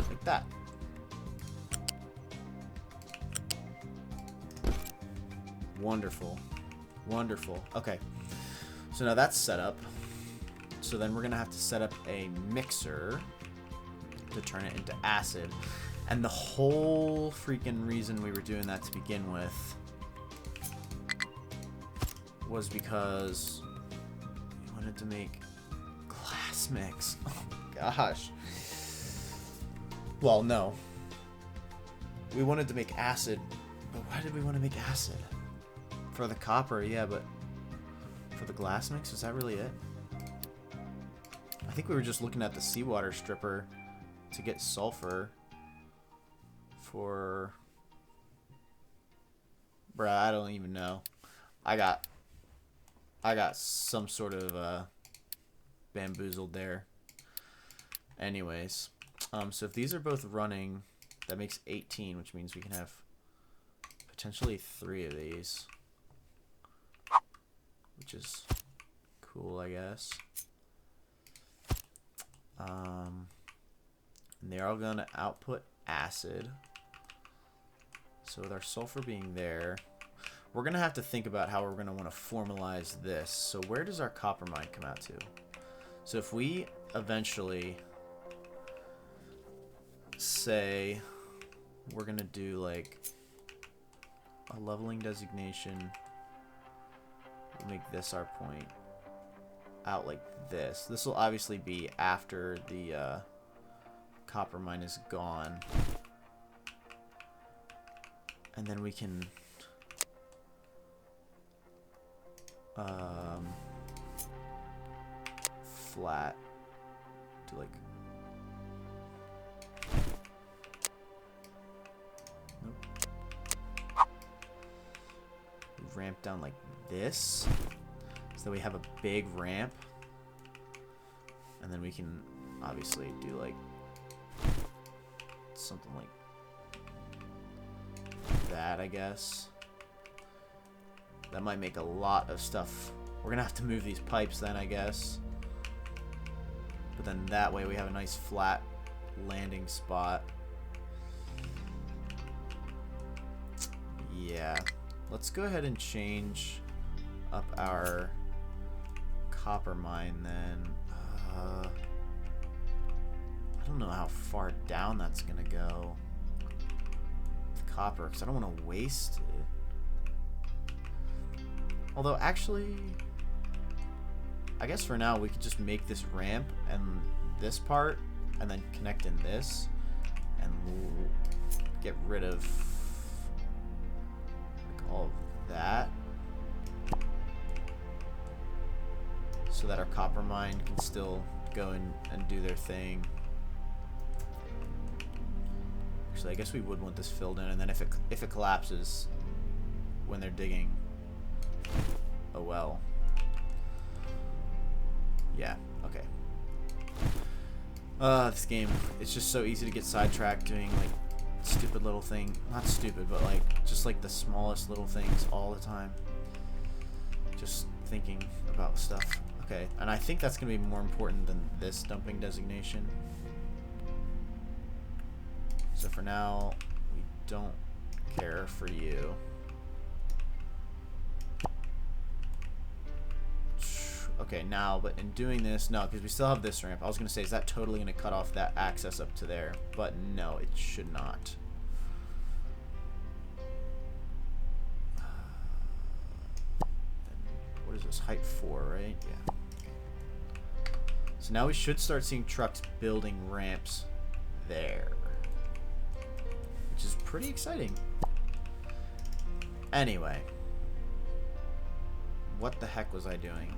like that. Wonderful. Wonderful. Okay. So now that's set up. So then we're going to have to set up a mixer to turn it into acid. And the whole freaking reason we were doing that to begin with was because we wanted to make glass mix. Oh my gosh. Well, no. We wanted to make acid. But why did we want to make acid? For the copper, yeah, but for the glass mix, is that really it? I think we were just looking at the seawater stripper to get sulfur for... Bruh, I don't even know. I got some sort of bamboozled there. Anyways, so if these are both running, that makes 18, which means we can have potentially 3 of these. Which is cool, I guess. And they're all going to output acid. So with our sulfur being there, we're going to have to think about how we're going to want to formalize this. So where does our copper mine come out to? So if we eventually say we're going to do like a leveling designation, we'll make this our point out like this. This will obviously be after the copper mine is gone. And then we can flat to like ramp down like this, so that we have a big ramp, and then we can obviously do like something like that, I guess. That might make a lot of stuff. We're gonna have to move these pipes then, I guess, but then that way we have a nice flat landing spot. Yeah. Let's go ahead and change up our copper mine then. I don't know how far down that's gonna go with copper, because I don't want to waste it. Although actually, I guess for now we could just make this ramp and this part and then connect in this, and we'll get rid of all of that, so that our copper mine can still go and do their thing. Actually, I guess we would want this filled in, and then if it collapses when they're digging, oh well. Yeah, okay. This game, it's just so easy to get sidetracked doing like stupid little thing. Not stupid, but like just like the smallest little things all the time. Just thinking about stuff. Okay, and I think that's gonna be more important than this dumping designation. So for now, we don't care for you. Okay, now, but in doing this, no, because we still have this ramp. I was going to say, is that totally going to cut off that access up to there? But no, it should not. What is this? Height 4, right? Yeah. Okay. So now we should start seeing trucks building ramps there, which is pretty exciting. Anyway. What the heck was I doing?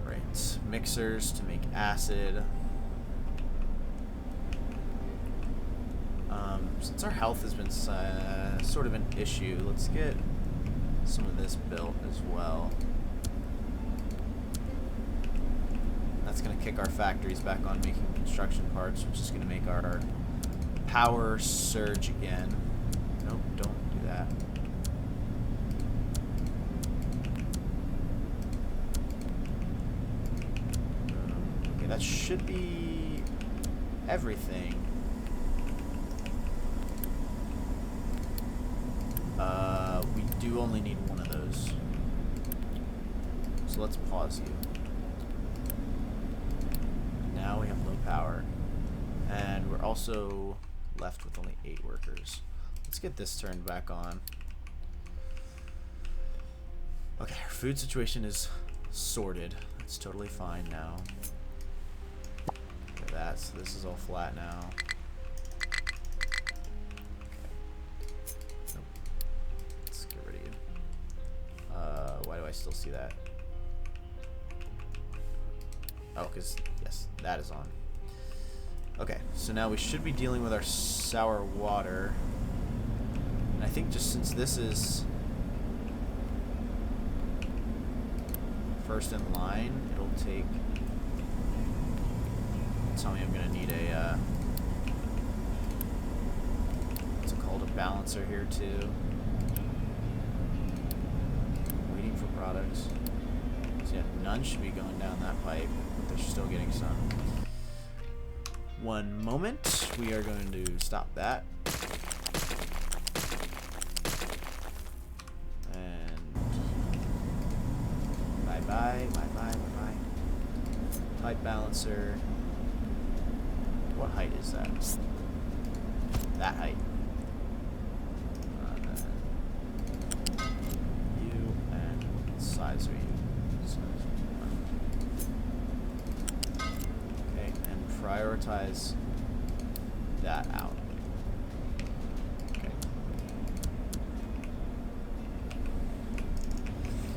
Right, mixers to make acid. Since our health has been sort of an issue, let's get some of this built as well. That's going to kick our factories back on making construction parts, which is going to make our power surge again. Nope, don't do that. Okay, that should be everything. We do only need one of those. So let's pause you. Now we have low power. And we're also left with only 8 workers. Let's get this turned back on. Okay, our food situation is sorted. It's totally fine now. Look at that, so this is all flat now. Nope. Let's get rid of you. Why do I still see that? Oh, because, yes, that is on. Okay, so now we should be dealing with our sour water. And I think just since this is first in line, it'll take... Tell me I'm going to need a... what's it called? A balancer here, too. Waiting for products. So yeah, none should be going down that pipe, but they're still getting some. One moment, we are going to stop that. And bye-bye, bye-bye, bye-bye. Pipe balancer. What height is that? That height. You, and what size are you? Prioritize that out. Okay.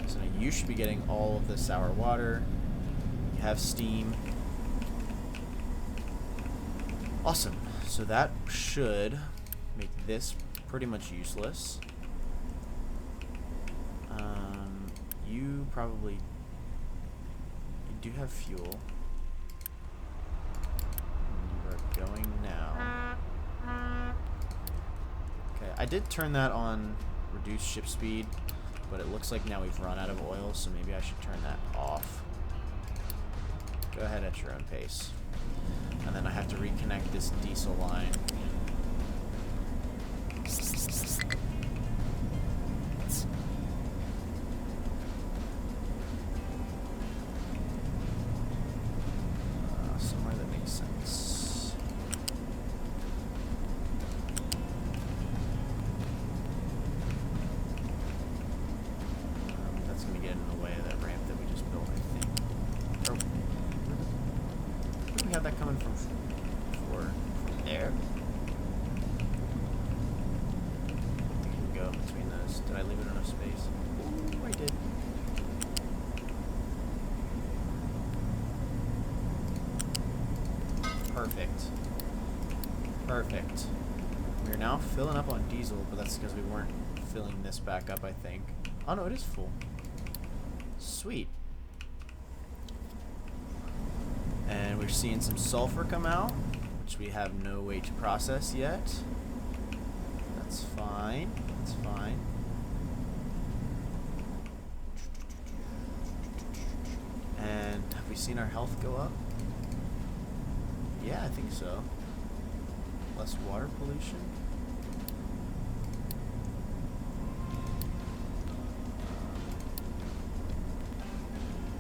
So now you should be getting all of the sour water. You have steam. Awesome. So that should make this pretty much useless. You probably... You do have fuel. Going now. Okay, I did turn that on reduce ship speed, but it looks like now we've run out of oil, so maybe I should turn that off. Go ahead at your own pace. And then I have to reconnect this diesel line. Somewhere that makes sense. Have that coming from there. We can go between those. Did I leave it enough space? Ooh, I did. Perfect. Perfect. We're now filling up on diesel, but that's because we weren't filling this back up, I think. Oh no, it is full. Sweet. And we're seeing some sulfur come out, which we have no way to process yet. That's fine. That's fine. And have we seen our health go up? Yeah, I think so. Less water pollution.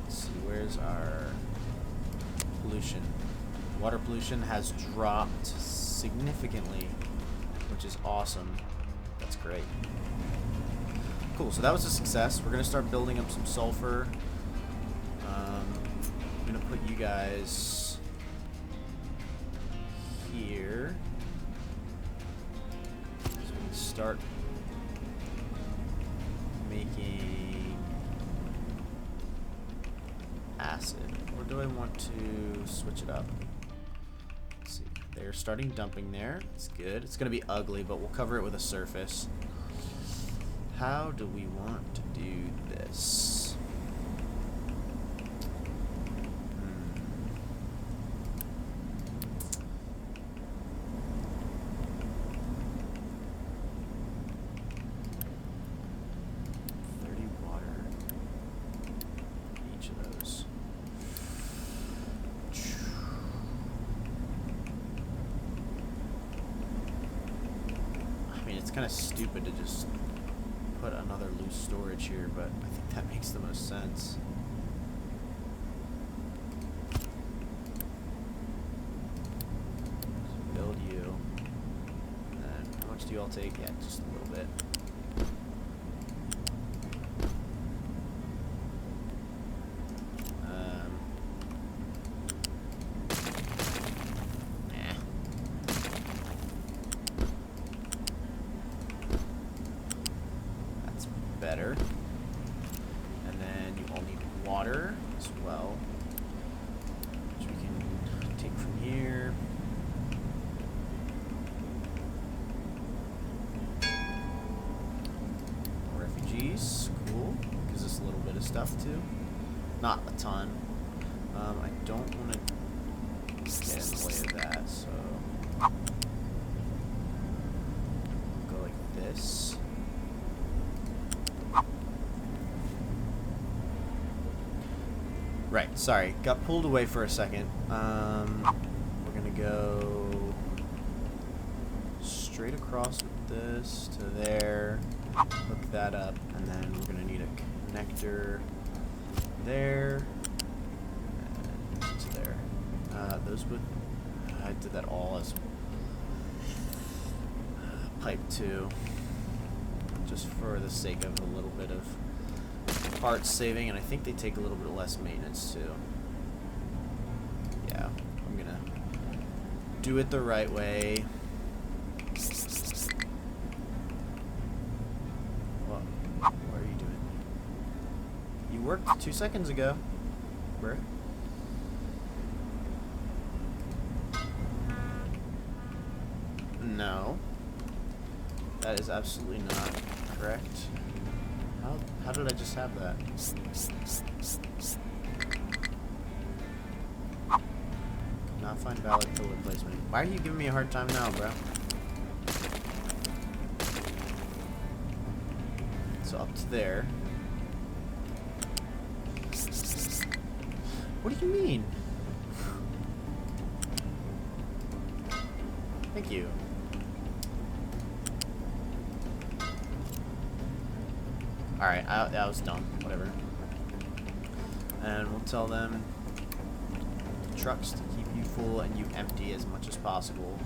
Let's see, where's our... pollution. Water pollution has dropped significantly, which is awesome. That's great. Cool, so that was a success. We're going to start building up some sulfur. I'm going to put you guys here. So we can start making acid. Or do I want to switch it up? Let's see. They're starting dumping there. That's good. It's going to be ugly, but we'll cover it with a surface. How do we want to do this? kind of stupid to just put another loose storage here, but I think that makes the most sense. So build you. And then how much do you all take? Yeah, just a little bit. Better. And then you all need water as well, which we can take from here. More refugees, cool. Gives us a little bit of stuff too. Not a ton. I don't want to get in the way of that, so go like this. Right, sorry, got pulled away for a second. We're gonna go straight across with this to there, hook that up, and then we're gonna need a connector there and to there. Those would, I did that all as pipe 2, just for the sake of a little bit of parts saving, and I think they take a little bit less maintenance too. Yeah, I'm gonna do it the right way. What are you doing? You worked 2 seconds ago, bruh. No, that is absolutely not correct. How did I just have that? Not find valid filter placement. Why are you giving me a hard time now, bro? So up to there. What do you mean? Thank you. Alright, that was dumb. Whatever. And we'll tell them the trucks to keep you full and you empty as much as possible.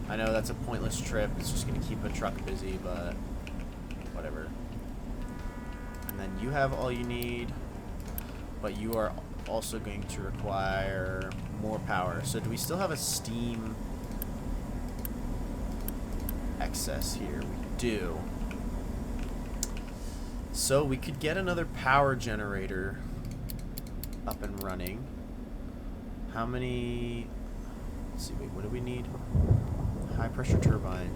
I know that's a pointless trip. It's just going to keep a truck busy, but whatever. And then you have all you need, but you are also going to require more power. So do we still have a steam excess here? We do. So we could get another power generator up and running. How many? Let's see, wait, what do we need? High pressure turbine.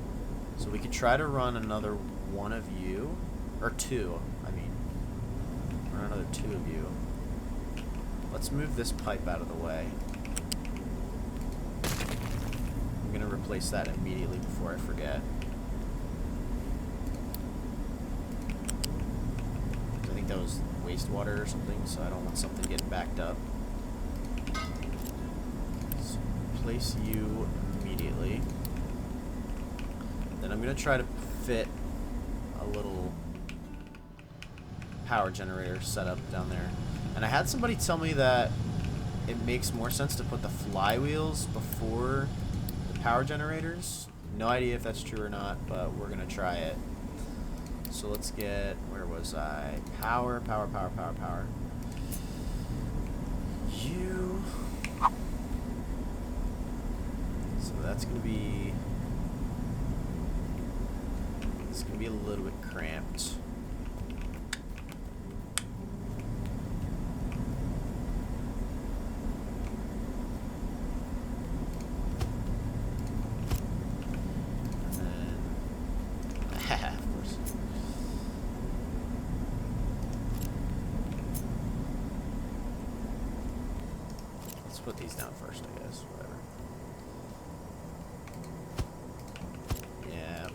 So we could try to run another one of you, or two, I mean. Run another 2 of you. Let's move this pipe out of the way. I'm gonna replace that immediately before I forget. That was wastewater or something, so I don't want something getting backed up. So place you immediately. Then I'm gonna try to fit a little power generator setup down there. And I had somebody tell me that it makes more sense to put the flywheels before the power generators. No idea if that's true or not, but we're gonna try it. So let's get, where was I? Power. You. So that's gonna be, it's gonna be a little bit cramped. Put these down first, I guess. Whatever. Yeah.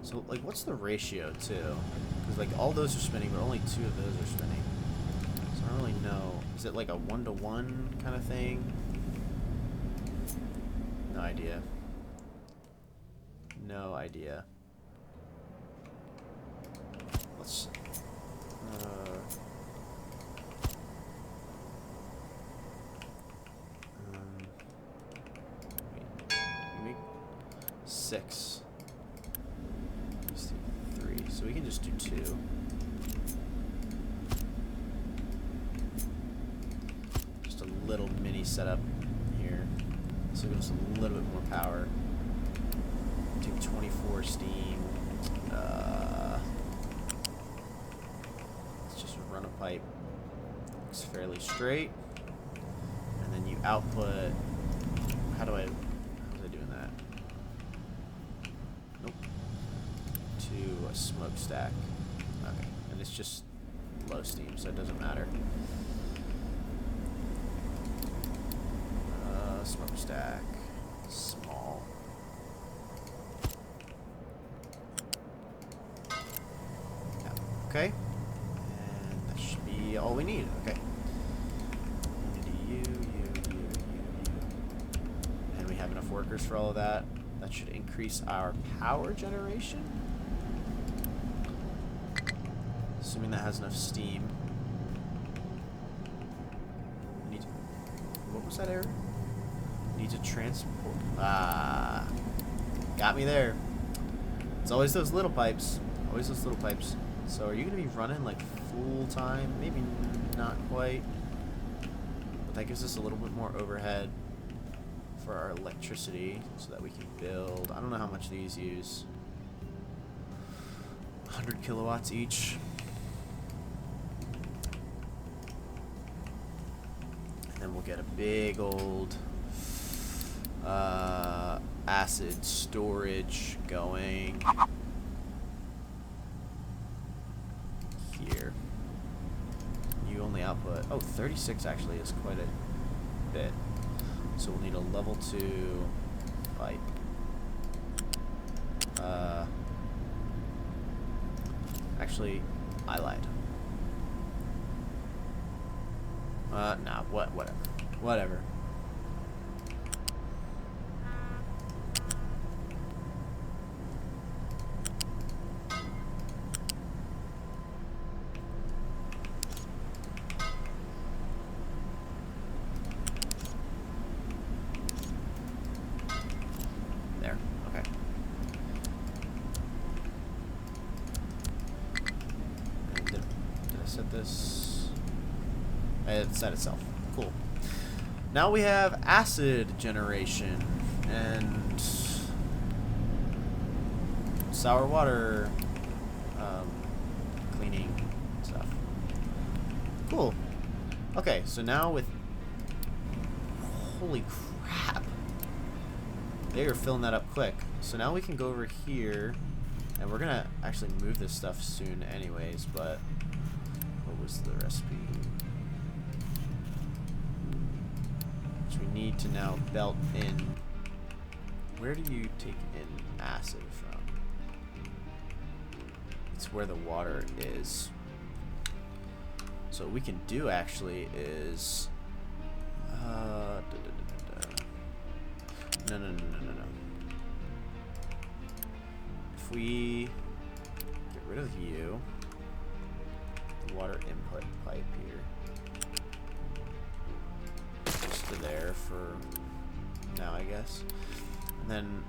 So, like, what's the ratio, too? Because, like, all those are spinning, but only 2 of those are spinning. So I don't really know. Is it like a 1-to-1 kind of thing? No idea. No idea. Let's. Make 6. Let's do 3. So we can just do 2. Just a little mini setup here. So it gives us a little bit more power. Take 24 steam. Let's just run a pipe. Looks fairly straight. And then you output. How was I doing that? Nope. To a smokestack. Okay. And it's just low steam, so it doesn't matter. Smokestack. Small. Yeah. Okay. And that should be all we need. Okay. You. And we have enough workers for all of that. That should increase our power generation. Assuming that has enough steam. What was that error? Need to transport. Ah. Got me there. It's always those little pipes. Always those little pipes. So are you going to be running like full time? Maybe not quite. But that gives us a little bit more overhead for our electricity so that we can build. I don't know how much these use. 100 kilowatts each. And then we'll get a big old acid storage going here. You only output 36 actually is quite a bit, so we'll need a level 2 pipe. Actually I lied. Nah, whatever. There, okay. Did I set this? It set itself. Cool. Now we have acid generation and sour water cleaning stuff. Cool. Okay, so now with... Holy crap. They are filling that up quick. So now we can go over here, and we're going to actually move this stuff soon anyways, but what was the recipe? We need to now belt in. Where do you take in acid from? It's where the water is. So what we can do actually is no. If we get rid of you, the water input pipe here. To there for now, I guess. And then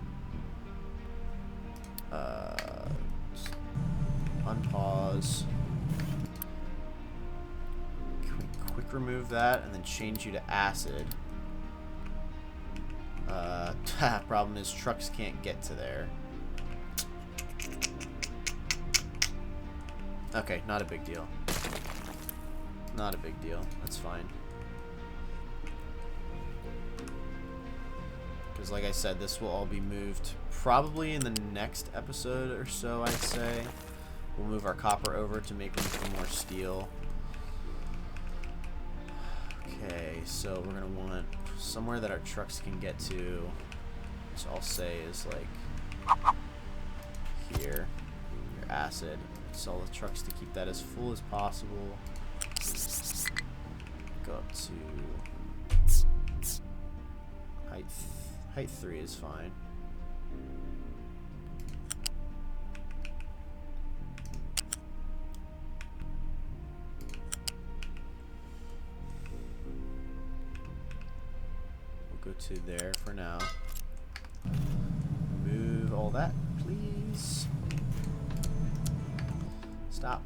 unpause. Can we quick remove that and then change you to acid? Problem is trucks can't get to there. Okay, not a big deal. Not a big deal. That's fine. Because like I said, this will all be moved probably in the next episode or so, I'd say. We'll move our copper over to make room for more steel. Okay, so we're going to want somewhere that our trucks can get to, which I'll say is like here, your acid. So all the trucks to keep that as full as possible. Go up to height Height 3 is fine. We'll go to there for now. Move all that, please. Stop.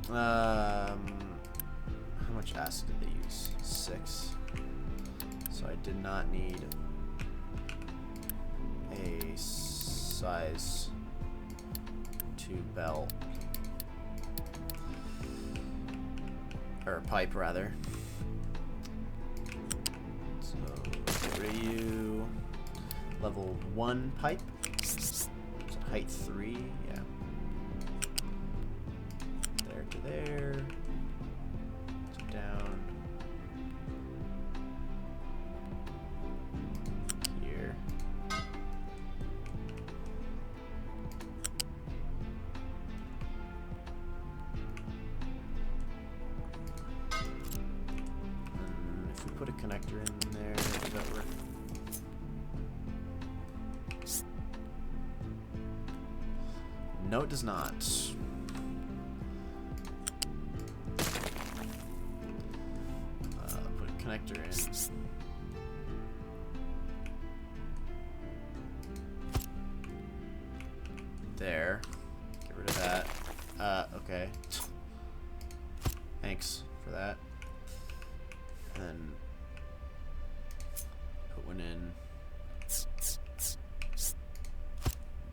How much acid did they use? 6. So I did not need a size 2 bell. Or pipe, rather. So, get rid of you. Level 1 pipe. So height 3, yeah. There to there. To down. Here. And if we put a connector in there, does that work? No, it does not. Put a connector in. There. Get rid of that. Okay. Thanks for that. And then put one in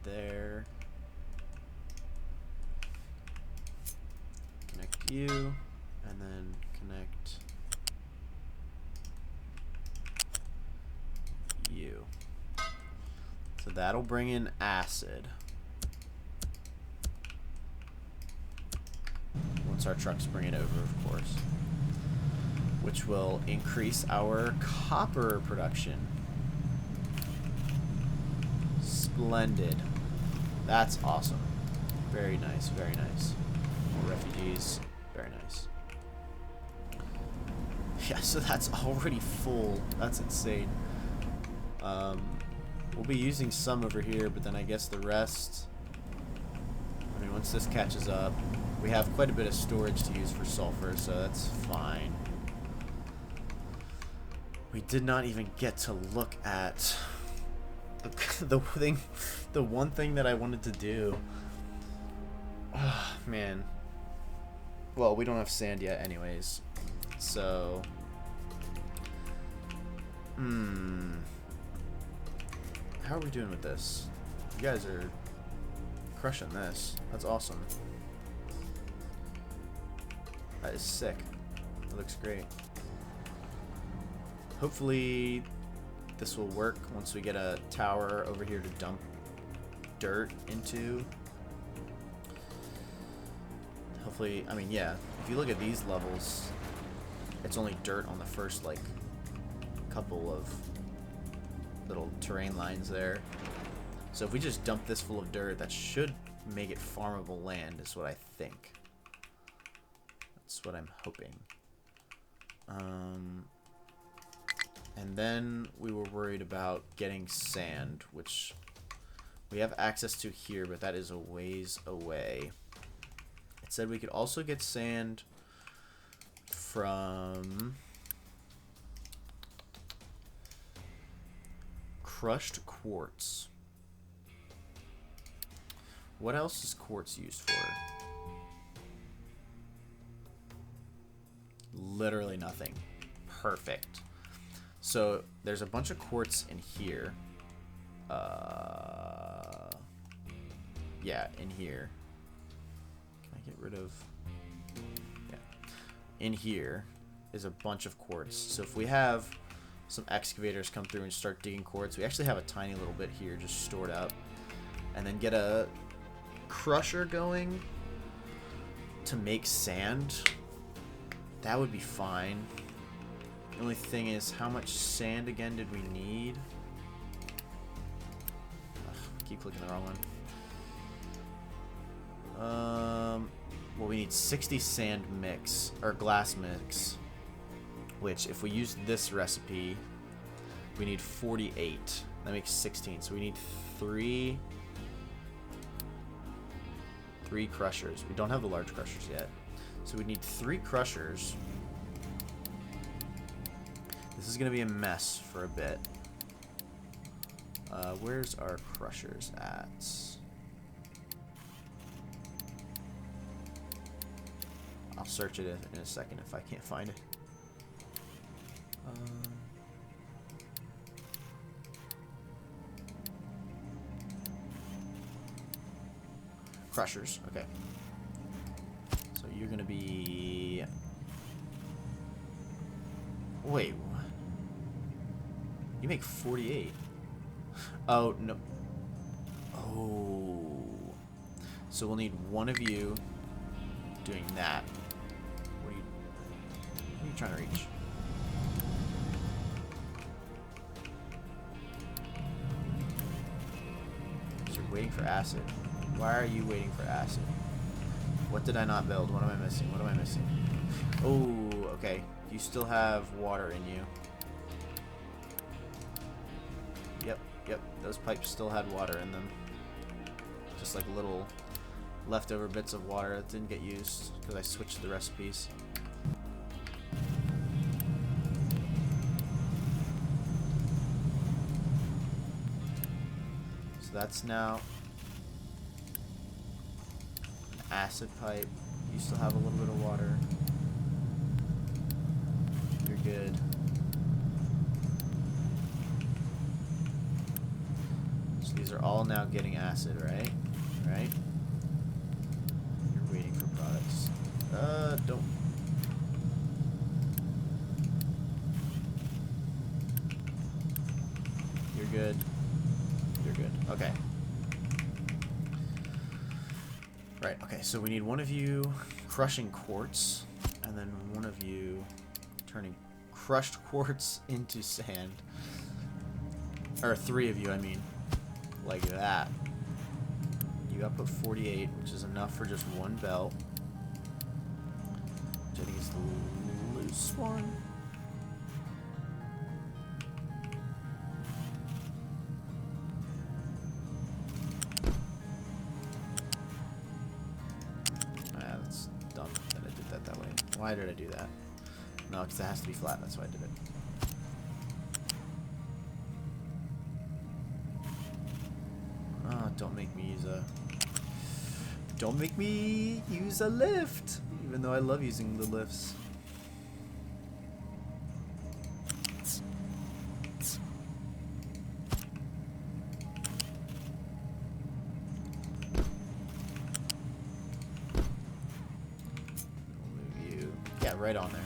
there. Connect you, and then connect you. So that'll bring in acid. Once our trucks bring it over, of course. Which will increase our copper production. Splendid. That's awesome. Very nice, very nice. More refugees. Very nice. Yeah, so that's already full. That's insane. We'll be using some over here, but then I guess the rest... I mean, once this catches up, we have quite a bit of storage to use for sulfur, so that's fine. We did not even get to look at the one thing that I wanted to do. Oh, man. Well, we don't have sand yet anyways. So... How are we doing with this? You guys are crushing this. That's awesome. That is sick. It looks great. Hopefully this will work once we get a tower over here to dump dirt into. Hopefully, I mean, yeah, if you look at these levels, it's only dirt on the first, like, couple of little terrain lines there. So if we just dump this full of dirt, that should make it farmable land, is what I think. That's what I'm hoping. And then we were worried about getting sand, which we have access to here, but that is a ways away. It said we could also get sand from crushed quartz. What else is quartz used for? Literally nothing. Perfect. So there's a bunch of quartz in here. Yeah, in here. Can I get rid of... Yeah. In here is a bunch of quartz. So if we have some excavators come through and start digging quartz, we actually have a tiny little bit here just stored up. And then get a crusher going to make sand. That would be fine. The only thing is, how much sand again did we need? Ugh, keep clicking the wrong one. Well, we need 60 sand mix, or glass mix, which if we use this recipe, We need 48. That makes 16. So we need three crushers. We don't have the large crushers yet. So we need 3 crushers. This is going to be a mess for a bit. Where's our crushers at? I'll search it in a second if I can't find it. Crushers, okay. So you're gonna be... Wait, what? You make 48. Oh, no. Oh. So we'll need one of you doing that. What are you trying to reach? You're waiting for acid. Why are you waiting for acid? What did I not build? What am I missing? What am I missing? Oh, okay. You still have water in you. Yep. Those pipes still had water in them. Just like little leftover bits of water that didn't get used because I switched the recipes. So that's now an acid pipe. You still have a little bit of water. You're good. So these are all now getting acid, right? Right? You're waiting for products. Don't. You're good. You're good. Okay. Right, okay, so we need one of you crushing quartz, and then one of you turning crushed quartz into sand. Or 3 of you, I mean. Like that. You output 48, which is enough for just one belt. Which I think is the loose one. That's dumb that I did that way. Why did I do that? No, because it has to be flat, that's why I did it. Don't make me use a lift, even though I love using the lifts. We'll move you, yeah, right on there.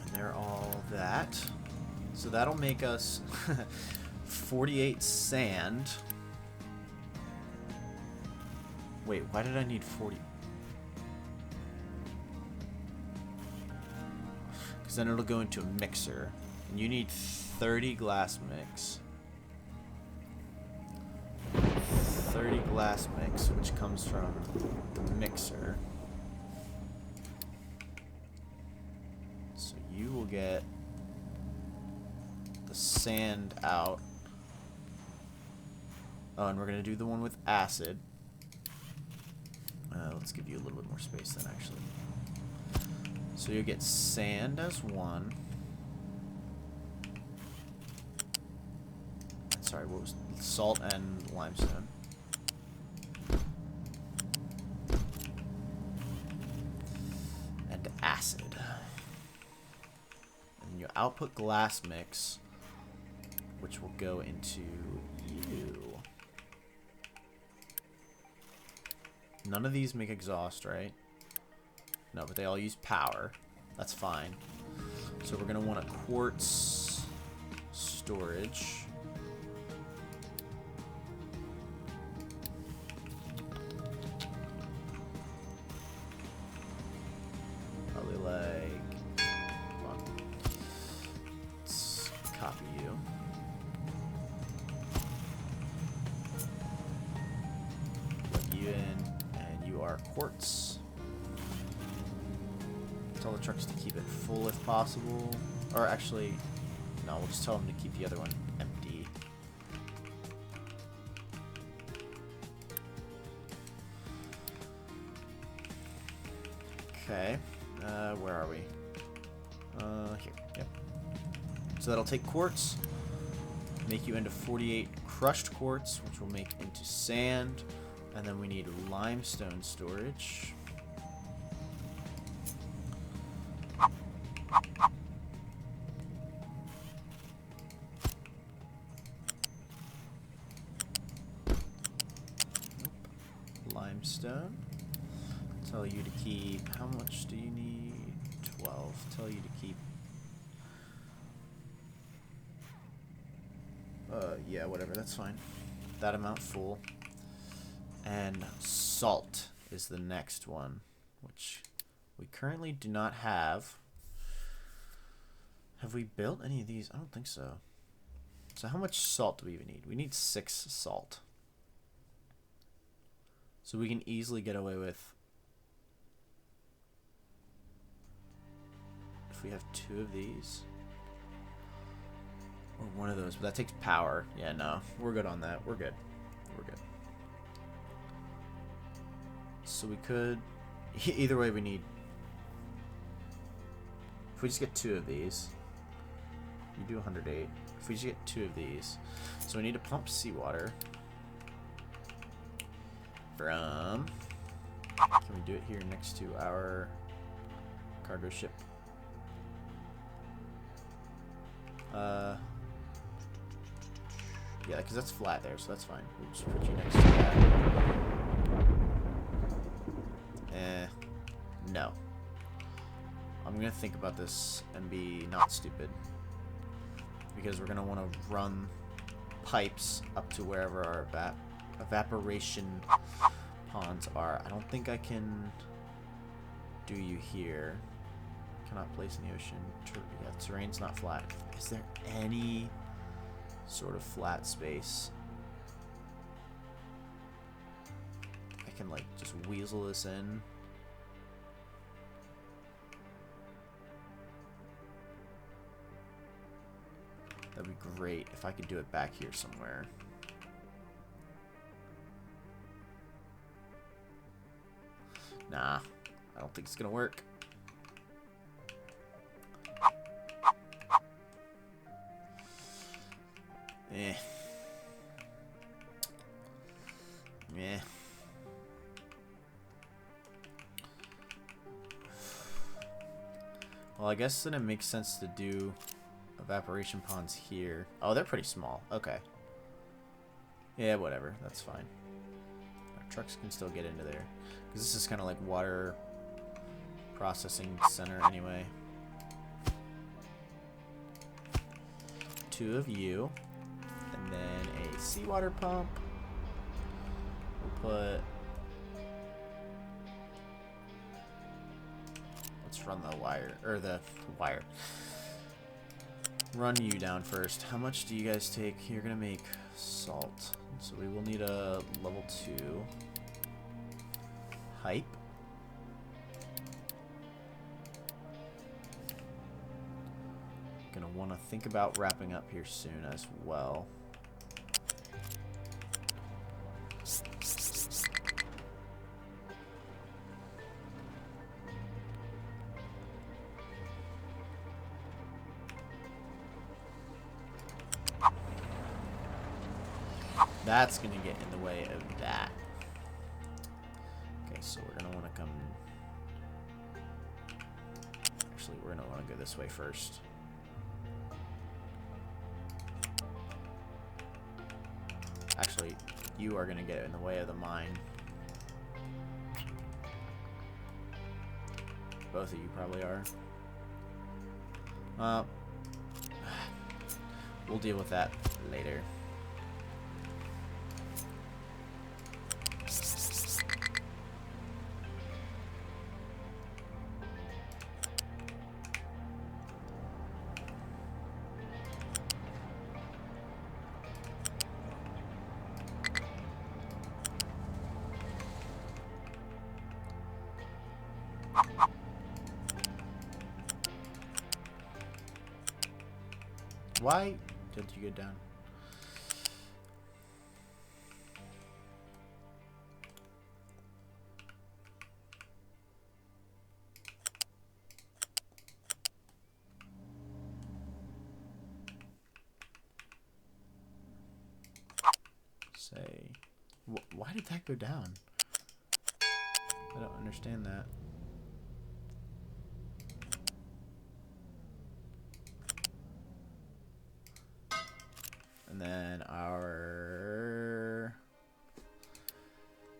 And they're all that. So that'll make us 48 sand. Wait, why did I need 40? Because then it'll go into a mixer. And you need 30 glass mix. 30 glass mix, which comes from the mixer. So you will get the sand out. Oh, and we're going to do the one with acid. Let's give you a little bit more space then, actually. So you'll get sand as one. Sorry, what was salt and limestone. And acid. And you output glass mix, which will go into you. None of these make exhaust, right? No, but they all use power. That's fine. So we're going to want a quartz storage. Probably like... Come on. Let's copy you. Plug you in. Our quartz. Tell the trucks to keep it full if possible. Or actually, No, we'll just tell them to keep the other one empty. Okay. Where are we? Here. Yep. So that'll take quartz, make you into 48 crushed quartz, which will make into sand, and then we need limestone storage. Limestone. Tell you to keep, how much do you need? 12. Tell you to keep, yeah, whatever, that's fine. That amount full. And salt is the next one, which we currently do not have. Have we built any of these? I don't think so. So how much salt do we even need? We need 6 salt. So we can easily get away with, if we have 2 of these or one of those, but that takes power. Yeah, no, we're good on that. We're good. We're good. So we could, either way we need, if we just get 2 of these, you do 108. If we just get 2 of these, so we need to pump seawater from, can we do it here next to our cargo ship? Yeah, because that's flat there, so that's fine. We'll just put you next to that. No. I'm gonna think about this and be not stupid, because we're gonna want to run pipes up to wherever our evaporation ponds are. I don't think I can do you here. Cannot place in the ocean. Yeah, terrain's not flat. Is there any sort of flat space I can like just weasel this in? That'd be great if I could do it back here somewhere. Nah, I don't think it's gonna work. Eh. Yeah. Well, I guess then it makes sense to do evaporation ponds here. Oh, they're pretty small. Okay. Yeah, whatever. That's fine. Our trucks can still get into there. Because this is kind of like water processing center anyway. 2 of you. And then a seawater pump. We'll put... Let's run the wire. Or the wire. Run you down first. How much do you guys take? You're gonna make salt. So we will need a level 2 hype. Gonna want to think about wrapping up here soon as well. That's gonna get in the way of that. Okay, so we're gonna want to come. Actually, we're gonna want to go this way first. Actually, you are gonna get in the way of the mine. Both of you probably are. We'll deal with that later. Why did you get down? Say, why did that go down? I don't understand that. And then our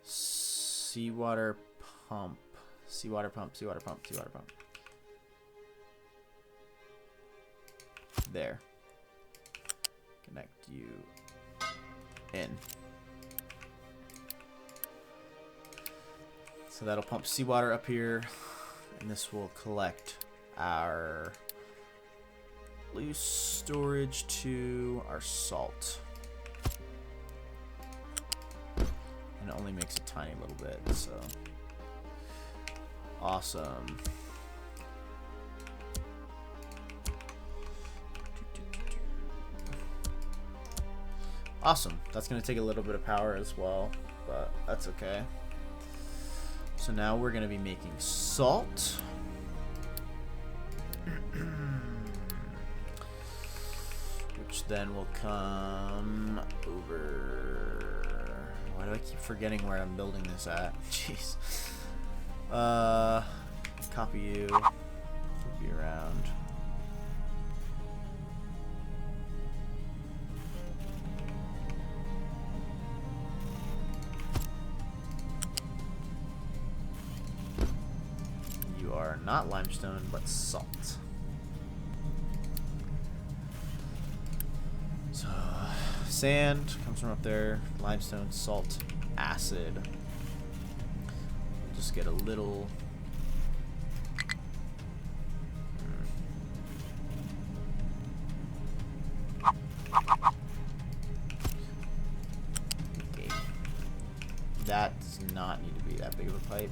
seawater pump. Seawater pump. There. Connect you in. So that'll pump seawater up here, and this will collect our loose storage to our salt. And it only makes a tiny little bit, so awesome. Awesome. That's going to take a little bit of power as well, but that's okay. So now we're going to be making salt. Which then will come over. Why do I keep forgetting where I'm building this at? Jeez. Copy you. Flip you around. You are not limestone, but salt. So, sand comes from up there, limestone, salt, acid. We'll just get a little. Okay. That does not need to be that big of a pipe.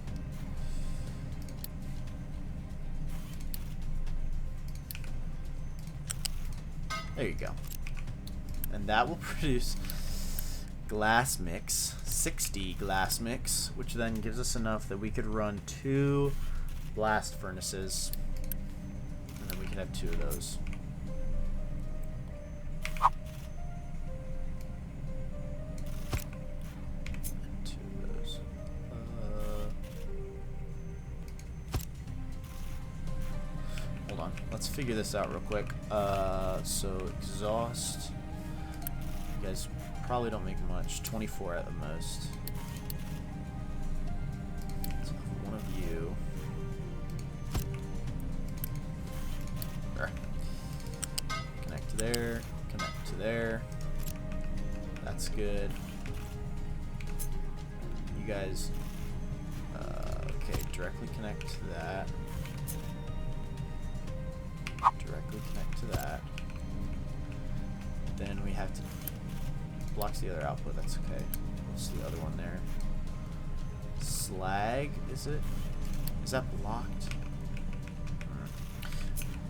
There you go. And that will produce glass mix, 60 glass mix, which then gives us enough that we could run 2 blast furnaces, and then we can have 2 of those. And 2 of those. Hold on, let's figure this out real quick. So exhaust. You guys probably don't make much. 24 at the most. So one of you. There. Connect to there. Connect to there. That's good. You guys. Okay, directly connect to that. Directly connect to that. Then we have to. Blocks the other output, that's okay. What's the other one there? Slag, is it? Is that blocked?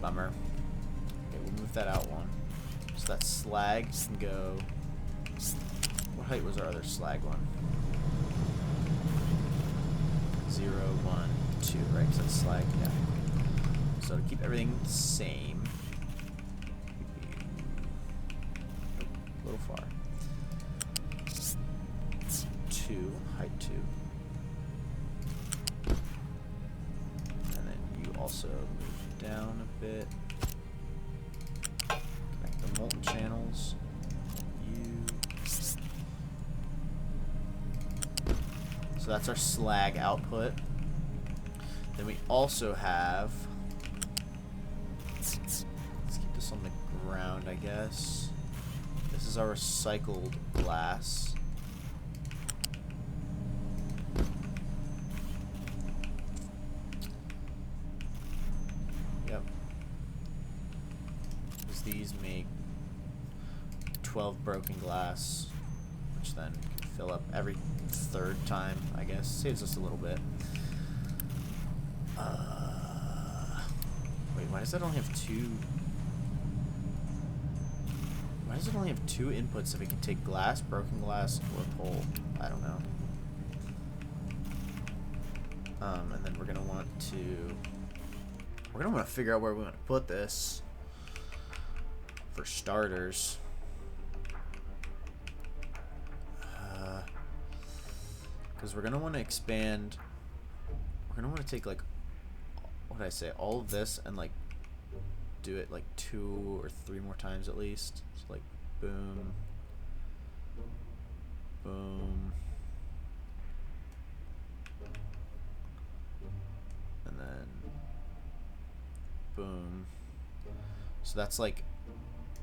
Bummer. Okay, we'll move that out one. So that slag can go. What height was our other slag one? 0, 1, 2, right? So that's slag, yeah. So to keep everything the same. A little far. 2, height 2. And then you also move down a bit. Connect the molten channels. You. So that's our slag output. Then we also have. Let's keep this on the ground, I guess. This is our recycled glass. Yep. Because these make 12 broken glass, which then can fill up every 3rd time, I guess. Saves us a little bit. Wait, why does that only have 2? Why does it only have 2 inputs if it can take glass, broken glass, or coal? I don't know. And then we're gonna want to figure out where we want to put this. For starters. Because we're gonna want to expand. We're gonna want to take like, what did I say? All of this and like do it like 2 or 3 more times at least. So like boom, boom, and then boom. So that's like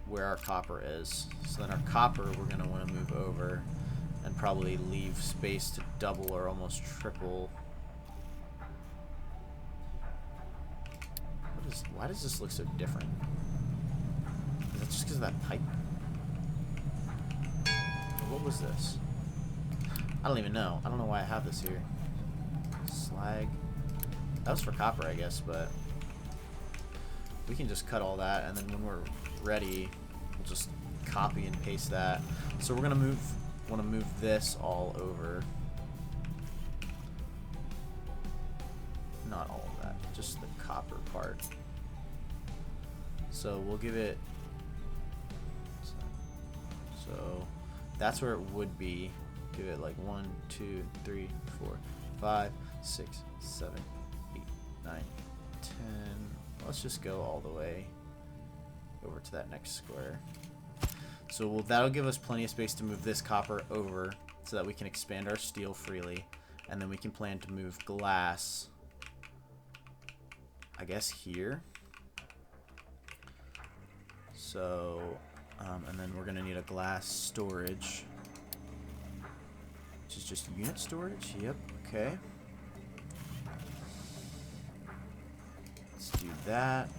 where our copper is. So then our copper we're gonna want to move over and probably leave space to double or almost triple. Why does this look so different? Is that just because of that pipe? Or what was this? I don't even know. I don't know why I have this here. Slag. That was for copper, I guess, but we can just cut all that, and then when we're ready, we'll just copy and paste that. So we're gonna want to move this all over. Not all of that, just the copper part. So we'll give it. So that's where it would be. Give it like 1, 2, 3, 4, 5, 6, 7, 8, 9, 10. Let's just go all the way over to that next square. So that'll give us plenty of space to move this copper over so that we can expand our steel freely, and then we can plan to move glass, I guess, here. So, and then we're gonna need a glass storage, which is just unit storage. Yep. Okay. Let's do that.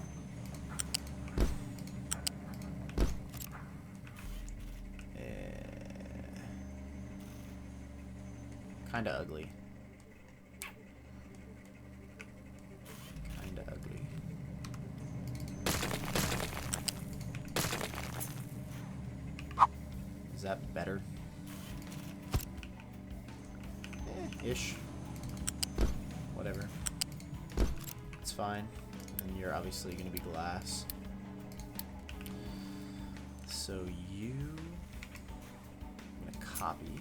Kinda ugly. Kinda ugly. Is that better? Ish. Whatever. It's fine. And you're obviously gonna be glass. So I'm gonna copy.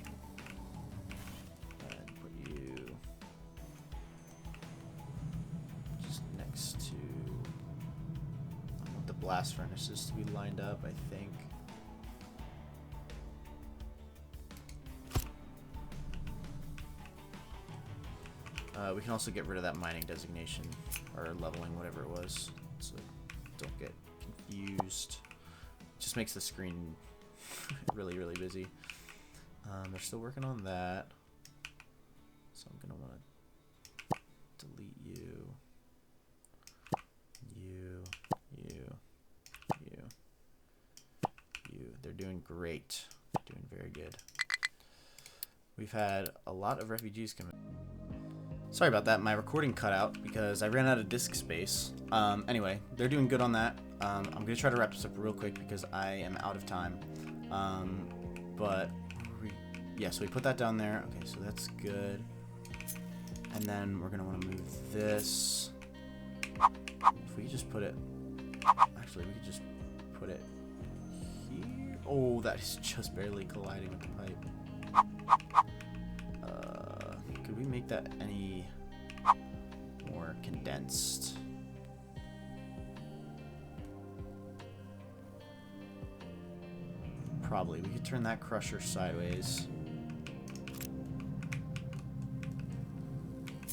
Blast furnaces to be lined up, I think. We can also get rid of that mining designation, or leveling, whatever it was, so don't get confused. It just makes the screen really, really busy. They're still working on that, so I'm gonna want to delete you. They're doing great. Doing very good. We've had a lot of refugees come in. Sorry about that. My recording cut out because I ran out of disk space. Anyway, they're doing good on that. I'm going to try to wrap this up real quick because I am out of time. So we put that down there. Okay, so that's good. And then we're going to want to move this. If we could just put it... Actually, we could just put it... Oh, that is just barely colliding with the pipe. Could we make that any more condensed? Probably. We could turn that crusher sideways.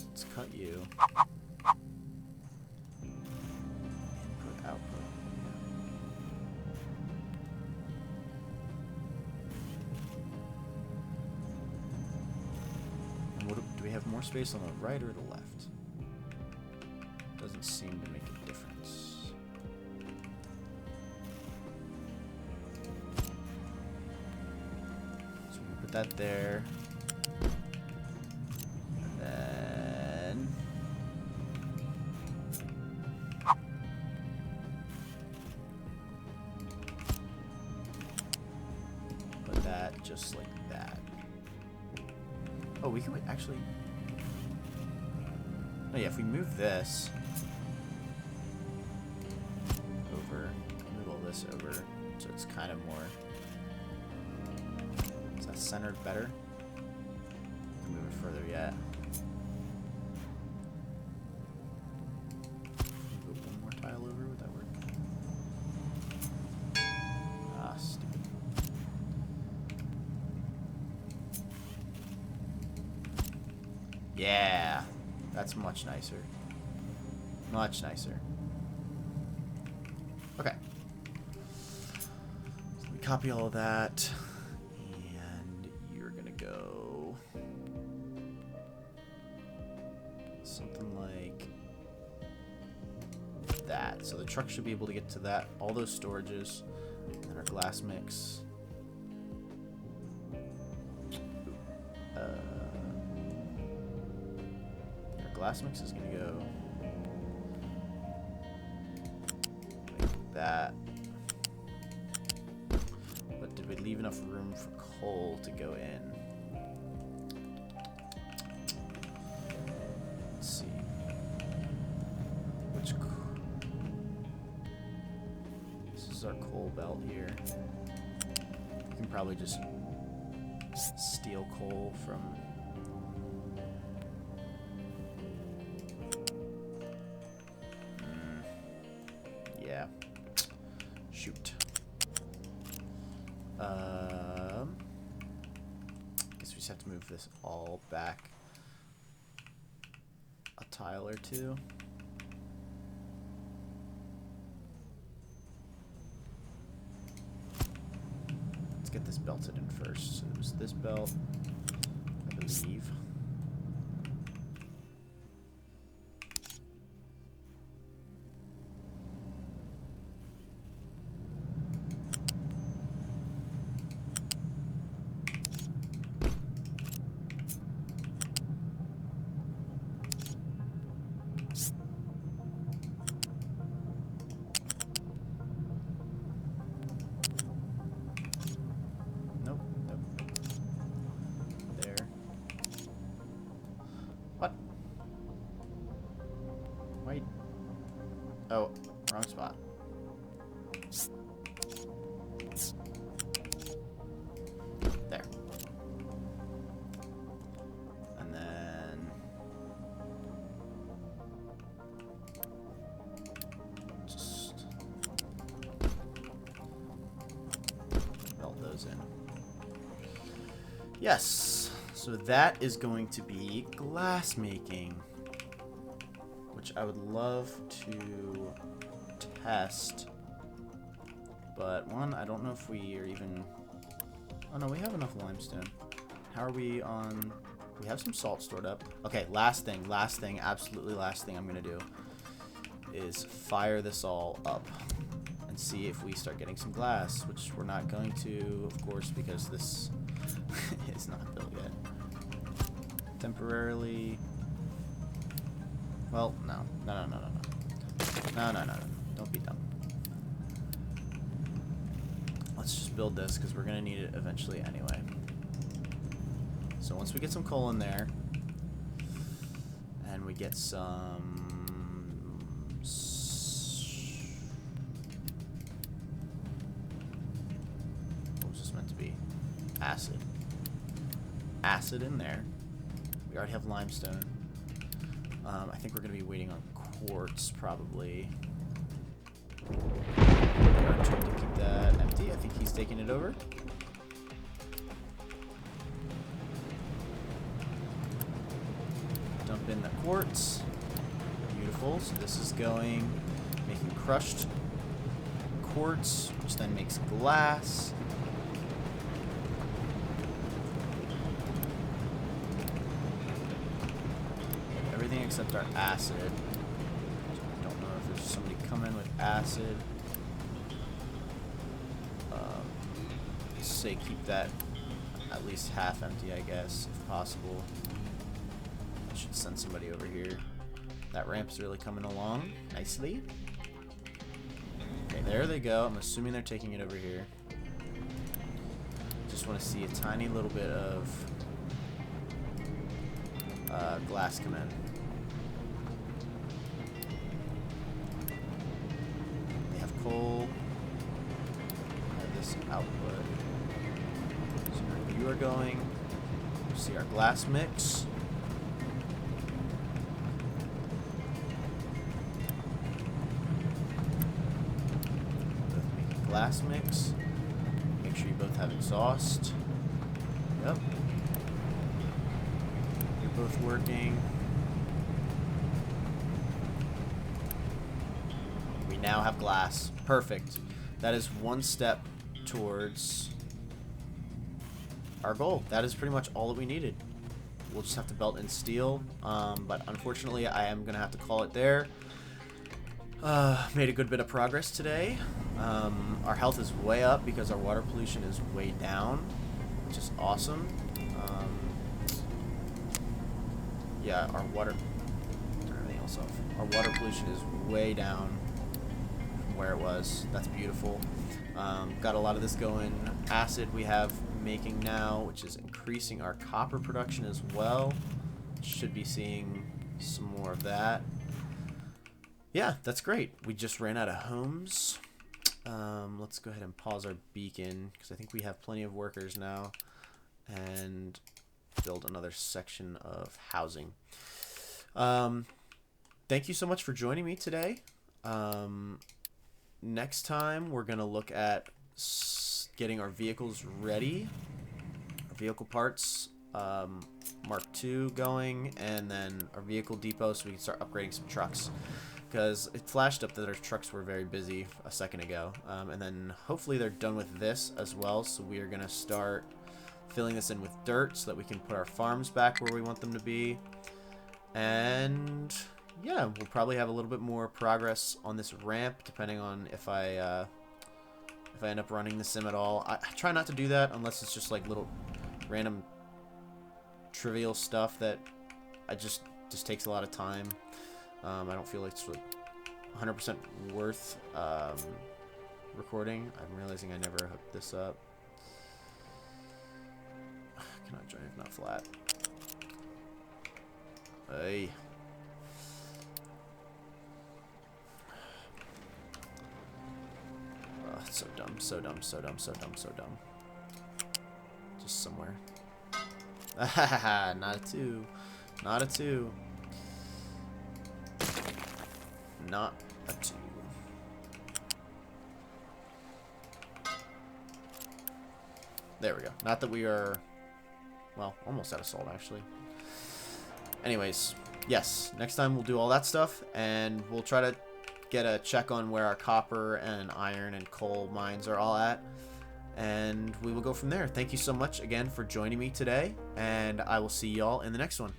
Let's cut you. Input, output. Do we have more space on the right or the left? Doesn't seem to make a difference. So we put that there. And then... just like that. Oh, we can actually... Oh yeah, if we move this over, move all this over, so it's kind of more... Is that centered better? Move it further yet. Move it one more tile over, would that work? Ah, stupid. Yeah, that's much nicer. Much nicer. Okay. So we copy all of that. And you're gonna go something like that. So the truck should be able to get to that, all those storages, and our glass mix. Glass mix is gonna go like that. But did we leave enough room for coal to go in? Let's see. This is our coal belt here. We can probably just steal coal from... Yeah. Shoot. Guess we just have to move this all back a tile or two. Let's get this belted in first. So it was this belt, I believe. Oh, wrong spot. There. And then just melt those in. Yes. So that is going to be glass making, which I would love to test, but one, I don't know if we are even... Oh no, we have enough limestone. How are we on... We have some salt stored up. Okay, last thing, absolutely last thing I'm gonna do is fire this all up and see if we start getting some glass, which we're not going to, of course, because this is not built yet. Temporarily... Well, no. No. Don't be dumb. Let's just build this, because we're going to need it eventually anyway. So once we get some coal in there, and we get some... What was this meant to be? Acid. Acid in there. We already have limestone. I think we're going to be waiting on quartz, probably. We're trying to keep that empty. I think he's taking it over. Dump in the quartz. Beautiful. So this is going, making crushed quartz, which then makes glass. Except our acid. I don't know if there's somebody coming with acid. Say keep that at least half empty, I guess, if possible. I should send somebody over here. That ramp's really coming along nicely. Okay, there they go. I'm assuming they're taking it over here. Just want to see a tiny little bit of glass come in. We have coal. We have this output. So where you are going. See our glass mix. Both make a glass mix. Make sure you both have exhaust. Yep. You're both working. We now have glass. Perfect. That is one step towards our goal. That is pretty much all that we needed. We'll just have to belt in steel. But unfortunately, I am going to have to call it there. Made a good bit of progress today. Our health is way up because our water pollution is way down, which is awesome. Yeah, our water... Turn everything else off. Our water pollution is way down from where it was. That's beautiful. Got a lot of this going. Acid we have making now, which is increasing our copper production as well. Should be seeing some more of that. Yeah, that's great. We just ran out of homes. Let's go ahead and pause our beacon because I think we have plenty of workers now, and build another section of housing. Thank you so much for joining me today. Next time we're gonna look at getting our vehicles ready, our vehicle parts, Mark II going, and then our vehicle depot so we can start upgrading some trucks. Because it flashed up that our trucks were very busy a second ago. And then hopefully they're done with this as well. So we are going to start filling this in with dirt so that we can put our farms back where we want them to be. And yeah, we'll probably have a little bit more progress on this ramp depending on if I end up running the sim at all. I try not to do that unless it's just like little random trivial stuff that just takes a lot of time. I don't feel like it's 100% worth recording. I'm realizing I never hooked this up. Cannot drive, not flat. Hey. Oh, it's so dumb, so dumb, so dumb, so dumb, so dumb. Just somewhere. Not a 2. Not a 2. Not a 2. There we go. Not that we are, well, almost out of salt, actually. Anyways, yes, next time we'll do all that stuff, and we'll try to get a check on where our copper and iron and coal mines are all at, and we will go from there. Thank you so much again for joining me today, and I will see y'all in the next one.